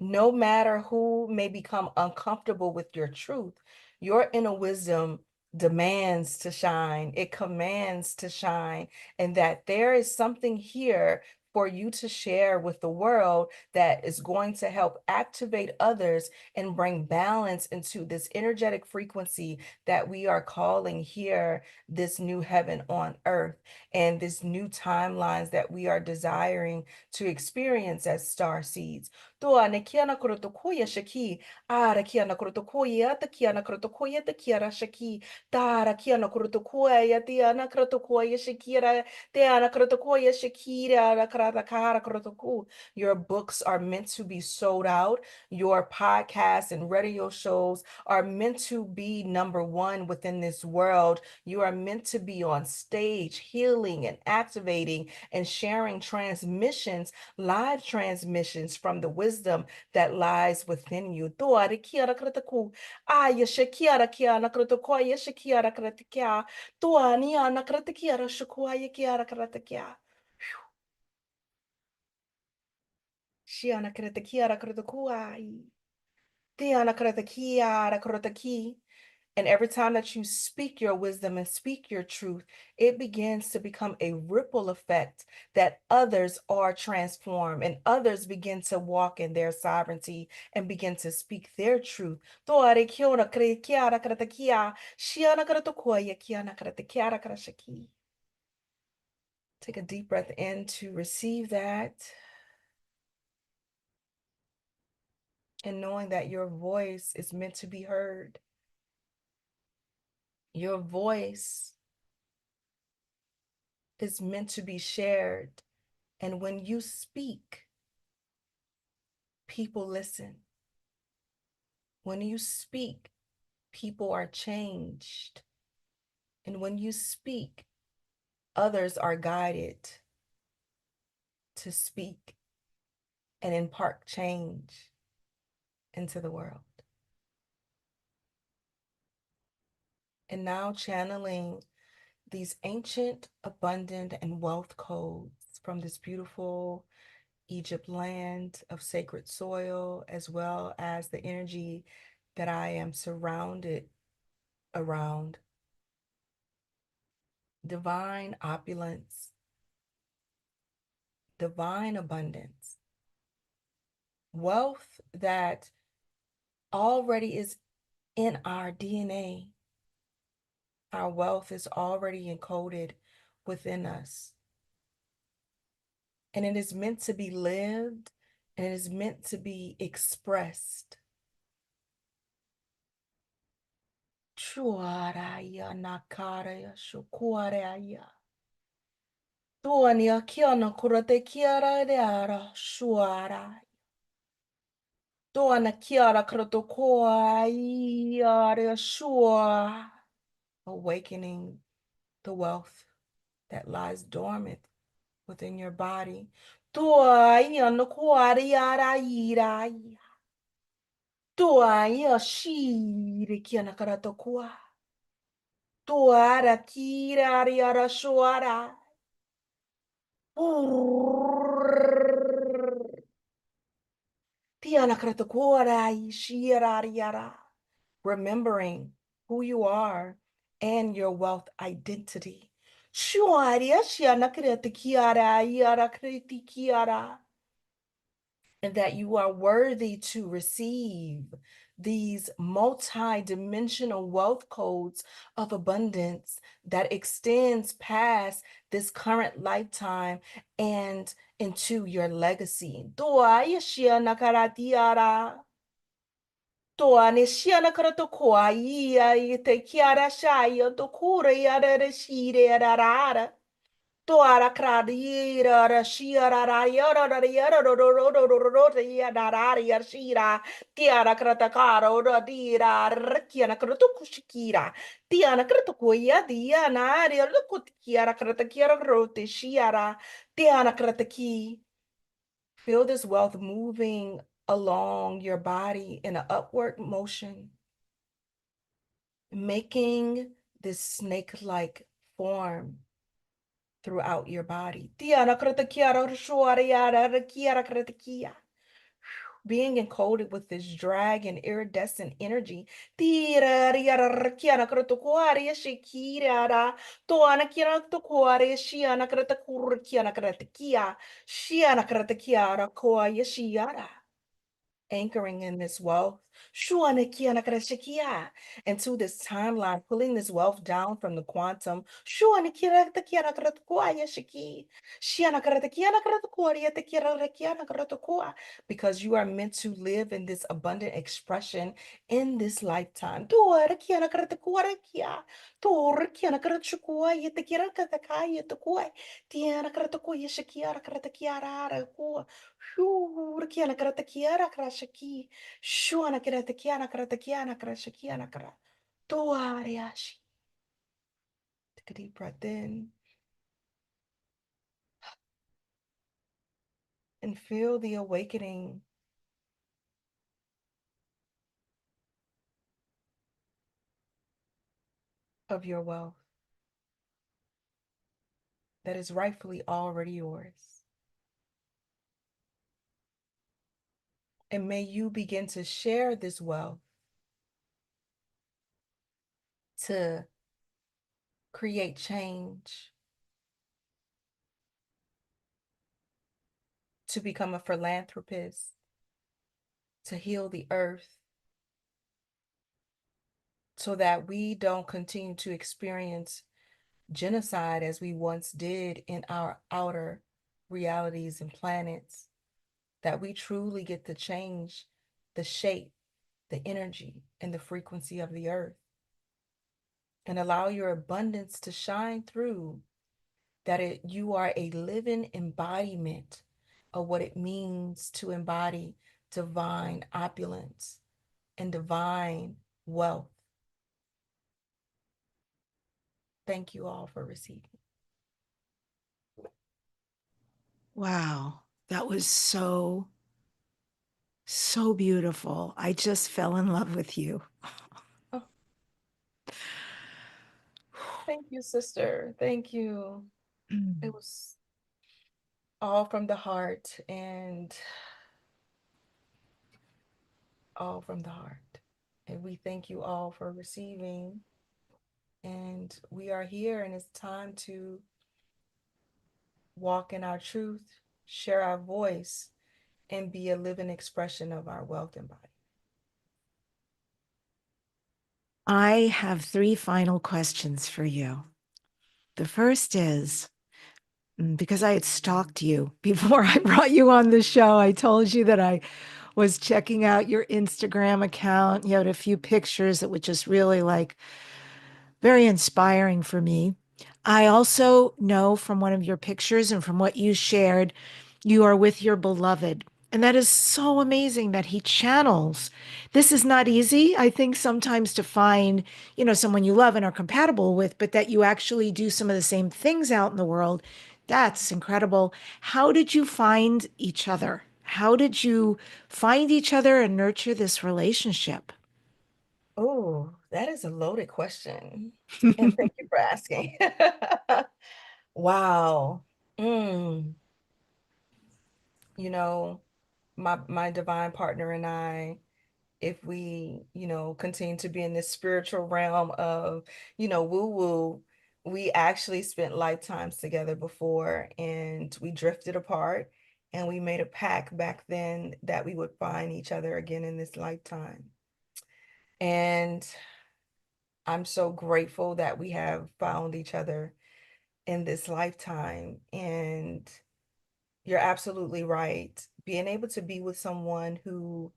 No matter who may become uncomfortable with your truth, your inner wisdom demands to shine. It commands to shine, and that there is something here for you to share with the world that is going to help activate others and bring balance into this energetic frequency that we are calling here this new heaven on earth, and this new timelines that we are desiring to experience as star seeds. Toa ne kia na koroto koia shaki, ara kia na koroto koia, ta kia na koroto koia, ta kia ra shaki, tara kia na koroto koia, te ana koroto koia shakira, te ana koroto koia shakira, ra karata kara koroto ku. Your books are meant to be sold out. Your podcasts and radio shows are meant to be number one within this world. You are meant to be on stage, healing and activating and sharing transmissions, live transmissions from the wisdom that lies within you. Toa re kia ra krata ku. Aya she kia ra kia na krata ko, ya she kia ra krata kia. Toa ni ana krata kia ra shukua ya kia ra krata kia. She ana krata kia ra krata ku ai. Te ana krata kia ra krata ki. And every time that you speak your wisdom and speak your truth, it begins to become a ripple effect that others are transformed and others begin to walk in their sovereignty and begin to speak their truth. Take a deep breath in to receive that, and knowing that your voice is meant to be heard. Your voice is meant to be shared. And when you speak, people listen. When you speak, people are changed. And when you speak, others are guided to speak and impart change into the world. And now channeling these ancient, abundant, and wealth codes from this beautiful Egypt land of sacred soil, as well as the energy that I am surrounded around. Divine opulence, divine abundance, wealth that already is in our DNA. Our wealth is already encoded within us. And it is meant to be lived and it is meant to be expressed. Chuaraya nakaraya shukuaraya. Tuania kiana kurate kiara deara shuara. Tuana kiara kratokoa iara shua. Awakening the wealth that lies dormant within your body. Tuania kuara yara ira. Tuania shiri kiana kratokoa. Tuara kira yara shuara. Remembering who you are and your wealth identity. And that you are worthy to receive these multi-dimensional wealth codes of abundance that extends past this current lifetime and into your legacy. Toa ne shiana karato koa ia i te kiara shaya to kura ia re shire rara. Toara kradira ra shira ra yara ra yara ro ro ro ro ro ro ro ia da ra ya shira. Tiara krata karo ro dira kiana krato kushikira. Tiana krato koia dia na ria luko kiara krata kiara ro te shiara. Tiana krata ki. Feel this wealth moving along your body in an upward motion, making this snake-like form throughout your body. Being encoded with this dragon iridescent energy. Anchoring in this wealth, into this timeline, pulling this wealth down from the quantum, because you are meant to live in this abundant expression in this lifetime. Kiana karata kiara krashaki. Shuana karata kiana karata kiana krashakiana kara. Toariashi. Take a deep breath in and feel the awakening of your wealth that is rightfully already yours. And may you begin to share this wealth to create change, to become a philanthropist, to heal the earth, so that we don't continue to experience genocide as we once did in our outer realities and planets, that we truly get to change the shape, the energy, and the frequency of the earth, and allow your abundance to shine through, that you are a living embodiment of what it means to embody divine opulence and divine wealth. Thank you all for receiving. Wow. That was so, so beautiful. I just fell in love with you. Oh, thank you, sister. Thank you. It was all from the heart and all from the heart. And we thank you all for receiving. And we are here, and it's time to walk in our truth, share our voice, and be a living expression of our wealth and body. I have three final questions for you. The first is, Because I had stalked you before I brought you on the show. I told you that I was checking out your Instagram account. You had a few pictures that were just really like very inspiring for me. I also know from one of your pictures and from what you shared, you are with your beloved. And that is so amazing that he channels. This is not easy, I think, sometimes to find, someone you love and are compatible with, but that you actually do some of the same things out in the world. That's incredible. How did you find each other? How did you find each other and nurture this relationship? Oh, that is a loaded question. And thank you for asking. Wow. Mm, you know, my divine partner and I, if we, continue to be in this spiritual realm of, woo woo, we actually spent lifetimes together before and we drifted apart and we made a pact back then that we would find each other again in this lifetime. And I'm so grateful that we have found each other in this lifetime. And you're absolutely right. Being able to be with someone who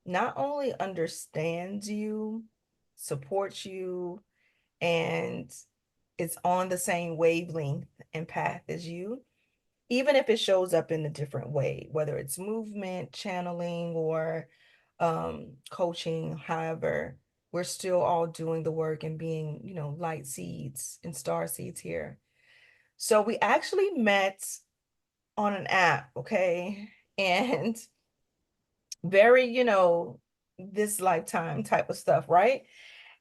not only understands you, supports you, and is on the same wavelength and path as you, even if it shows up in a different way, whether it's movement, channeling, or coaching, however, we're still all doing the work and being, light seeds and star seeds here. So we actually met on an app, okay? And very, this lifetime type of stuff, right?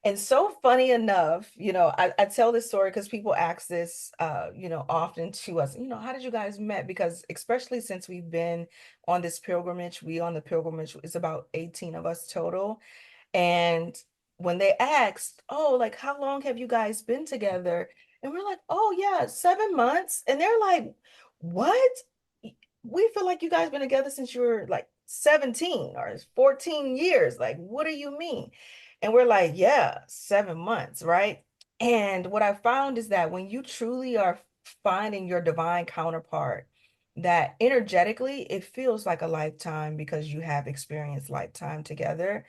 And so funny enough, I tell this story because people ask this, often to us, how did you guys met? Because especially since we've been on this pilgrimage, we on the pilgrimage is about 18 of us total. And when they asked, oh, like, how long have you guys been together? And we're like, oh, yeah, 7 months. And they're like, what? We feel like you guys been together since you were like 17 or 14 years. Like, what do you mean? And we're like, yeah, 7 months, right? And what I found is that when you truly are finding your divine counterpart, that energetically it feels like a lifetime because you have experienced lifetime together.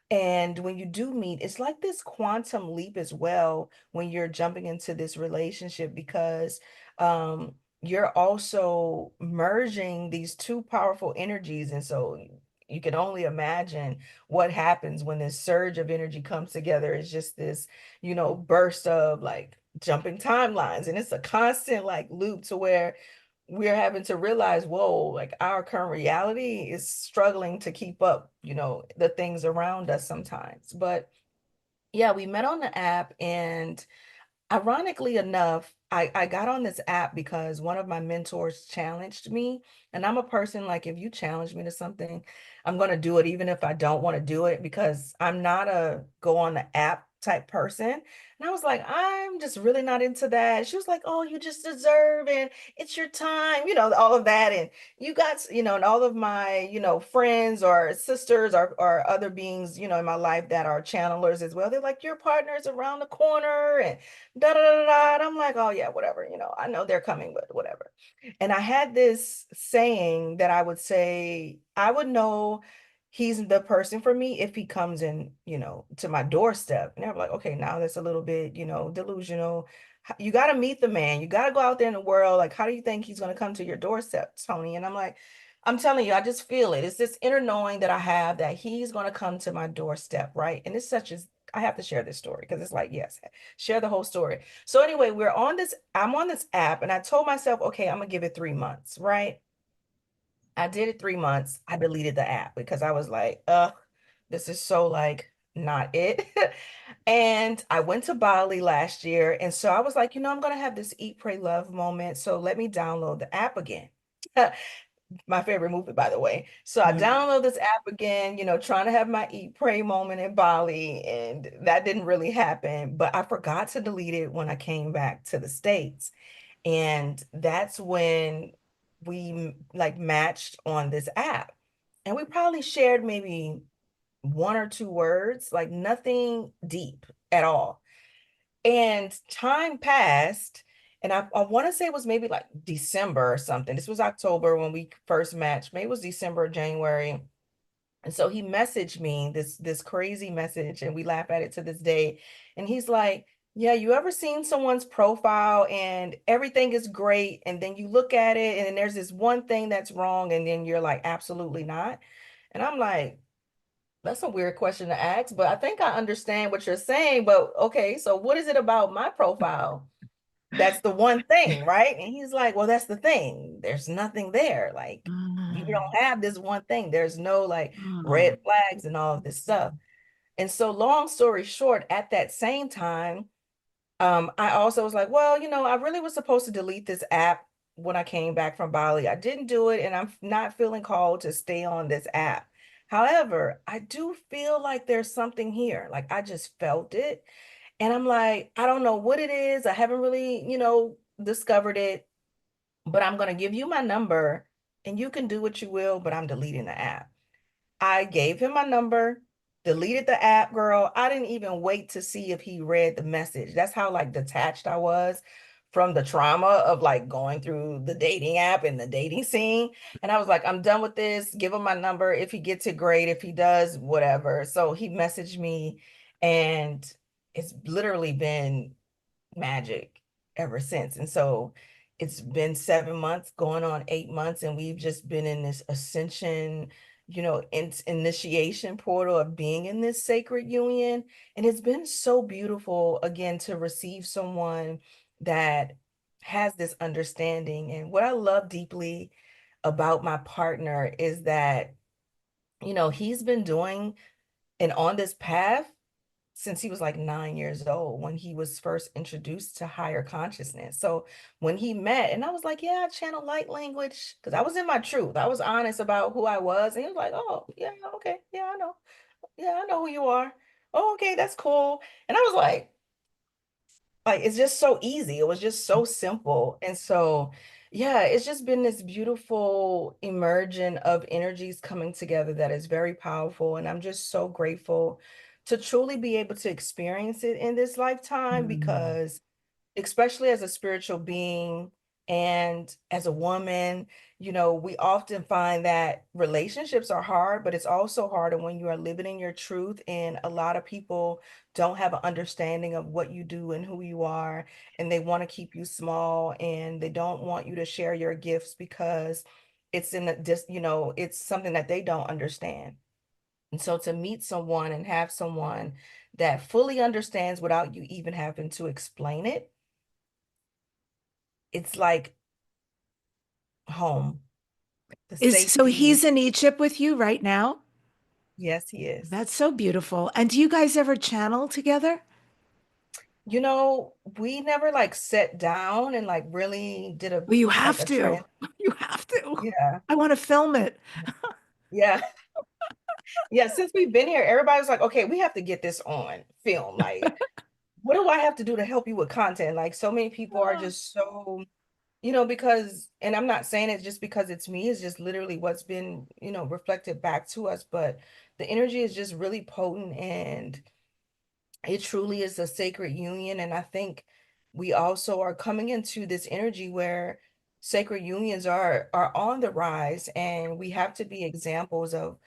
And when you do meet, it's like this quantum leap as well when you're jumping into this relationship because you're also merging these two powerful energies. And so you can only imagine what happens when this surge of energy comes together. It's just this, burst of like jumping timelines. And it's a constant like loop to where we're having to realize, whoa, like our current reality is struggling to keep up, the things around us sometimes. But yeah, we met on the app and ironically enough, I got on this app because one of my mentors challenged me. And I'm a person like, if you challenge me to something, I'm going to do it, even if I don't want to do it, because I'm not a go on the app type person. And I was like, I'm just really not into that. She was like, oh, you just deserve it. It's your time, all of that. And you got, and all of my, friends or sisters or other beings, in my life that are channelers as well. They're like, your partner's around the corner and da da da da. And I'm like, oh yeah, whatever. I know they're coming, but whatever. And I had this saying that I would say, I would know he's the person for me if he comes in, to my doorstep. And I'm like, okay, now that's a little bit, delusional. You got to meet the man. You got to go out there in the world. Like, how do you think he's going to come to your doorstep, Tony? And I'm like, I'm telling you, I just feel it. It's this inner knowing that I have that he's going to come to my doorstep, right? And it's such as I have to share this story because it's like, yes, share the whole story. So anyway, I'm on this app and I told myself, okay, I'm gonna give it 3 months, right? I did it 3 months. I deleted the app because I was like, this is so like not it. And I went to Bali last year. And so I was like, I'm gonna have this eat, pray, love moment. So let me download the app again. My favorite movie, by the way. So I download this app again, trying to have my eat, pray moment in Bali, and that didn't really happen. But I forgot to delete it when I came back to the States. And that's when we like matched on this app. And we probably shared maybe one or two words, like nothing deep at all. And time passed, And I want to say it was maybe like December or something. This was October when we first matched. Maybe it was December or January. And so he messaged me this crazy message, and we laugh at it to this day. And he's like, "Yeah, you ever seen someone's profile and everything is great, and then you look at it and then there's this one thing that's wrong, and then you're like, absolutely not." And I'm like, that's a weird question to ask, but I think I understand what you're saying. But okay, so what is it about my profile? That's the one thing, right? And he's like, well, that's the thing. There's nothing there. Like, you Mm, don't have this one thing. There's no like mm, red flags and all of this stuff. And so, long story short, at that same time, I also was like, well, I really was supposed to delete this app when I came back from Bali. I didn't do it, and I'm not feeling called to stay on this app. However, I do feel like there's something here. Like I just felt it. And I'm like, I don't know what it is. I haven't really, discovered it, but I'm going to give you my number and you can do what you will, but I'm deleting the app. I gave him my number, deleted the app, girl. I didn't even wait to see if he read the message. That's how like detached I was from the trauma of like going through the dating app and the dating scene. And I was like, I'm done with this. Give him my number. If he gets it, great. If he does, whatever. So he messaged me, and it's literally been magic ever since. And so it's been 7 months, going on 8 months, and we've just been in this ascension, initiation portal of being in this sacred union. And it's been so beautiful again to receive someone that has this understanding. And what I love deeply about my partner is that, he's been doing and on this path since he was like 9 years old when he was first introduced to higher consciousness. So when he met, and I was like, yeah, I channel light language because I was in my truth. I was honest about who I was. And he was like, oh, yeah, okay. Yeah, I know. Yeah, I know who you are. Oh, okay, that's cool. And I was like, it's just so easy. It was just so simple. And so, yeah, it's just been this beautiful immersion of energies coming together that is very powerful. And I'm just so grateful to truly be able to experience it in this lifetime mm. because especially as a spiritual being and as a woman, we often find that relationships are hard, but it's also harder when you are living in your truth. And a lot of people don't have an understanding of what you do and who you are, and they want to keep you small and they don't want you to share your gifts because it's in it's something that they don't understand. And so to meet someone and have someone that fully understands without you even having to explain it, it's like home. The So safety. he's in Egypt with you right now? Yes, he is. That's so beautiful. And do you guys ever channel together? We never like sat down and like really did a Well, you like have a to. trend. You have to. Yeah. I want to film it. Yeah. Yeah. Since we've been here, everybody's like, okay, we have to get this on film. Like, what do I have to do to help you with content? Like, so many people are just so, because, and I'm not saying it just because it's me, it's just literally what's been, reflected back to us. But the energy is just really potent, and it truly is a sacred union. And I think we also are coming into this energy where sacred unions are on the rise, and we have to be examples of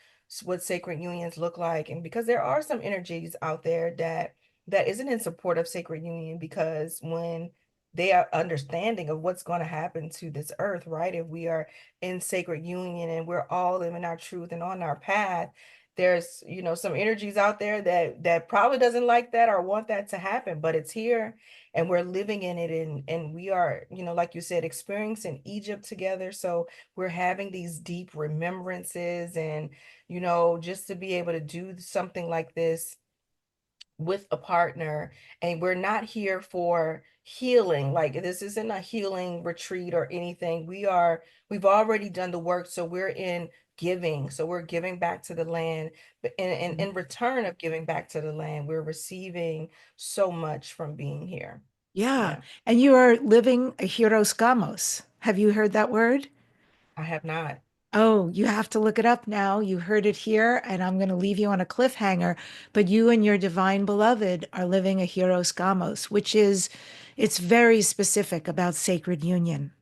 what sacred unions look like. And because there are some energies out there that isn't in support of sacred union, because when they are understanding of what's going to happen to this earth, right? If we are in sacred union and we're all living our truth and on our path, there's some energies out there that probably doesn't like that or want that to happen, but it's here and we're living in it, and we are, like you said, experiencing Egypt together. So we're having these deep remembrances, and just to be able to do something like this with a partner, and we're not here for healing. Like this isn't a healing retreat or anything. We've already done the work, so we're in giving. So we're giving back to the land, but in return of giving back to the land, we're receiving so much from being here. Yeah. Yeah, And you are living a Hieros Gamos. Have you heard that word? I have not. Oh, you have to look it up now. You heard it here, and I'm going to leave you on a cliffhanger. But you and your divine beloved are living a Hieros Gamos, which is It's very specific about sacred union.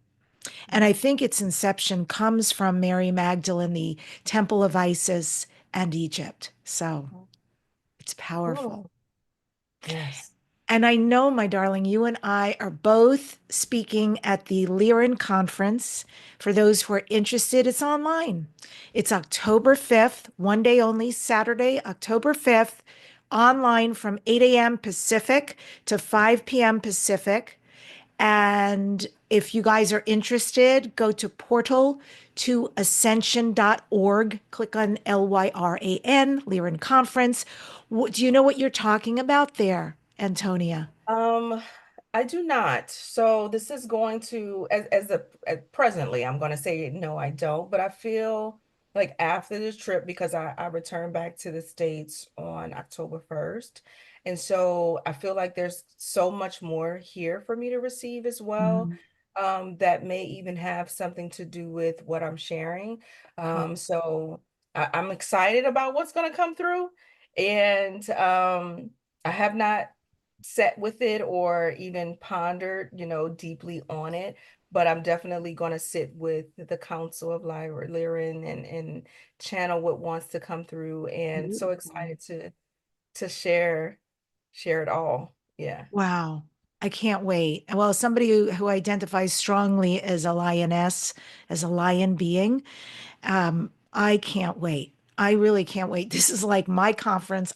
And I think its inception comes from Mary Magdalene, the Temple of Isis, and Egypt. So Mhm. it's powerful. Cool. Yes. And I know, my darling, you and I are both speaking at the Lyran Conference. For those who are interested, it's online. It's October 5th, one day only, Saturday, October 5th, online from 8 a.m. Pacific to 5 p.m. Pacific. And if you guys are interested, go to portal to ascension.org, click on LYRAN, Lyran Conference. Do you know what you're talking about there, Antonia? Um, I do not. So this is going to, as presently, I'm going to say no, I don't. But I feel like after this trip, because I return back to the States on October 1st. And so I feel like there's so much more here for me to receive as well, Mhm. that may even have something to do with what I'm sharing. Cool. So I'm excited about what's going to come through. And I have not sat with it or even pondered, deeply on it. But I'm definitely going to sit with the Council of Lyran and channel what wants to come through. And so Beautiful. excited to share it all. Yeah. Wow. I can't wait. Well, somebody who identifies strongly as a lioness, as a lion being, I can't wait. I really can't wait. This is like my conference.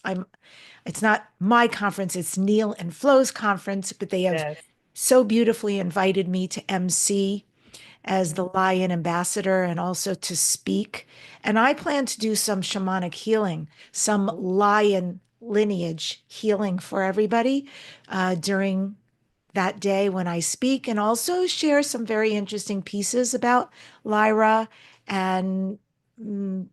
It's not my conference, it's Neil and Flo's conference, but they have Yes. so beautifully invited me to MC as the lion ambassador and also to speak. And I plan to do some shamanic healing, some lion lineage healing for everybody during that day when I speak, and also share some very interesting pieces about Lyra. And mm,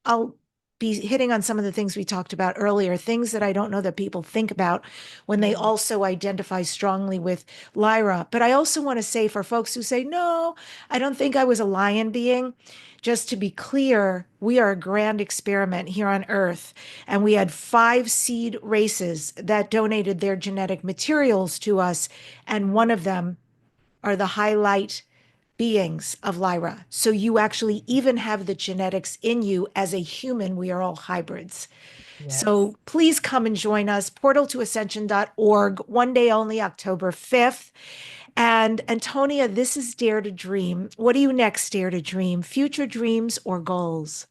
I'll be hitting on some of the things we talked about earlier, things that I don't know that people think about when they Mhm. also identify strongly with Lyra. But I also want to say for folks who say, no, I don't think I was a lion being, just to be clear, we are a grand experiment here on Earth. And we had 5 seed races that donated their genetic materials to us. And one of them are the highlight beings of Lyra. So you actually even have the genetics in you as a human. We are all hybrids. Yes. So please come and join us. Portal2ascension.org, one day only, October 5th. And Antonia, this is Dare to Dream. What do you next dare to dream? Future dreams or goals?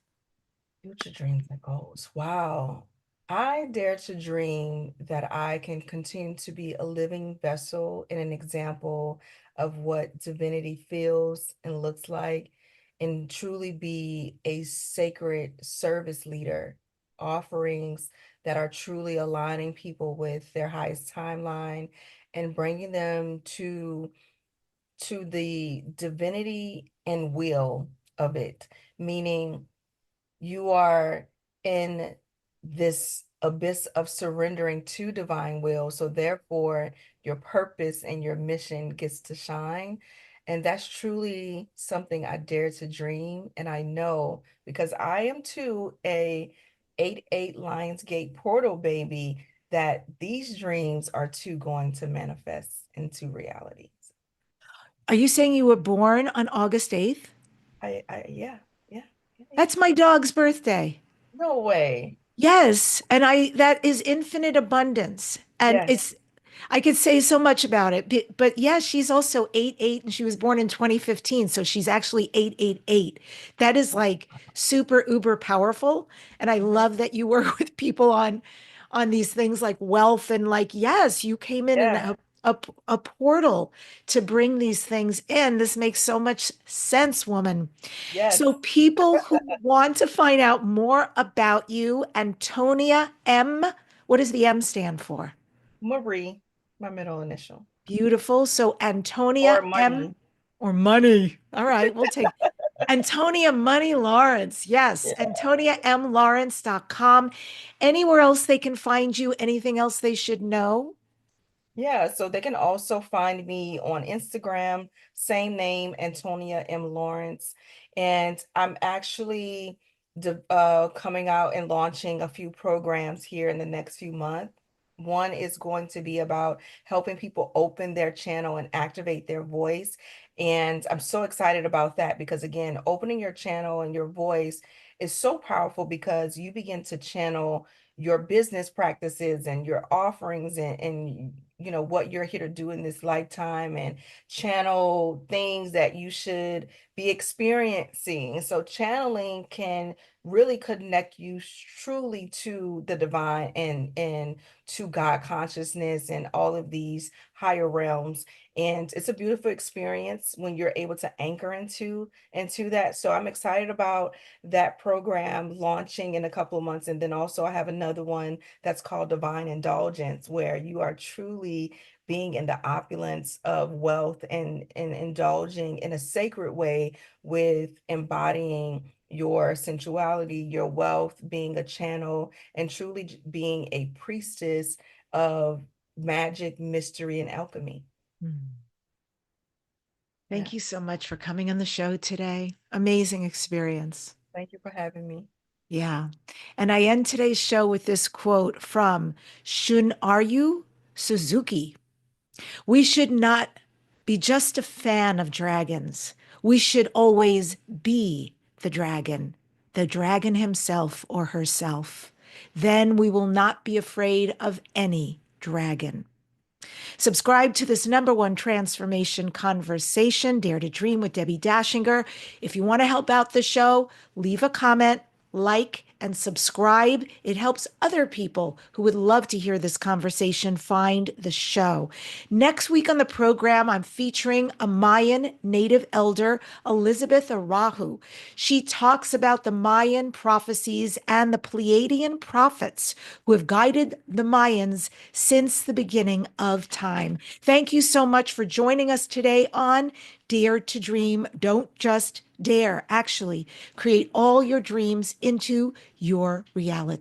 Future dreams and goals. Wow. I dare to dream that I can continue to be a living vessel and an example of what divinity feels and looks like, and truly be a sacred service leader, offerings that are truly aligning people with their highest timeline and bringing them to the divinity and will of it, meaning you are in this abyss of surrendering to divine will. So therefore, your purpose and your mission gets to shine. And that's truly something I dare to dream. And I know because I am too a 8-8 Lionsgate portal baby that these dreams are too going to manifest into reality. Are you saying you were born on August 8th? Yeah, yeah, yeah, yeah. That's my dog's birthday. No way. Yes, and I that is infinite abundance. And Yes, it's I could say so much about it, but yeah, she's also 8'8" and she was born in 2015, so she's actually 888. That is like super uber powerful, and I mhm, love that you work with people on these things like wealth and like yes, you came in yeah, a portal to bring these things in. This makes so much sense, woman. So, yes. people who want to find out more about you, Antonia M, what does the M stand for? Marie, my middle initial. Beautiful. So, Or Antonia M money. or money. All right, we'll take Antonia Money Lawrence. Yes, Yeah. AntoniaMLawrence.com. Anywhere else they can find you? Anything else they should know? Yeah, so they can also find me on Instagram, same name, Antonia M. Lawrence. And I'm actually coming out and launching a few programs here in the next few months. One is going to be about helping people open their channel and activate their voice. And I'm so excited about that because, again, opening your channel and your voice is so powerful because you begin to channel your business practices and your offerings and what you're here to do in this lifetime and channel things that you should be experiencing. So channeling can really connect you truly to the divine and to God consciousness and all of these higher realms. And it's a beautiful experience when you're able to anchor into that. So I'm excited about that program launching in a couple of months. And then also I have another one that's called Divine Indulgence, where you are truly being in the opulence of wealth and indulging in a sacred way with embodying your sensuality, your wealth, being a channel, and truly being a priestess of magic, mystery, and alchemy. Hmm. Yeah. Thank you so much for coming on the show today. Amazing experience. Thank you for having me. Yeah. And I end today's show with this quote from Shun Aryu Suzuki. We should not be just a fan of dragons. We should always be the dragon himself or herself. Then we will not be afraid of any dragon. Subscribe to this number one transformation conversation, Dare to Dream with Debbi Dachinger. If you want to help out the show, leave a comment, like, and subscribe. It helps other people who would love to hear this conversation find the show. Next week on the program, I'm featuring a Mayan native elder, Elizabeth Arahu. She talks about the Mayan prophecies and the Pleiadian prophets who have guided the Mayans since the beginning of time. Thank you so much for joining us today on Dare to Dream. Don't just dare, actually create all your dreams into your reality.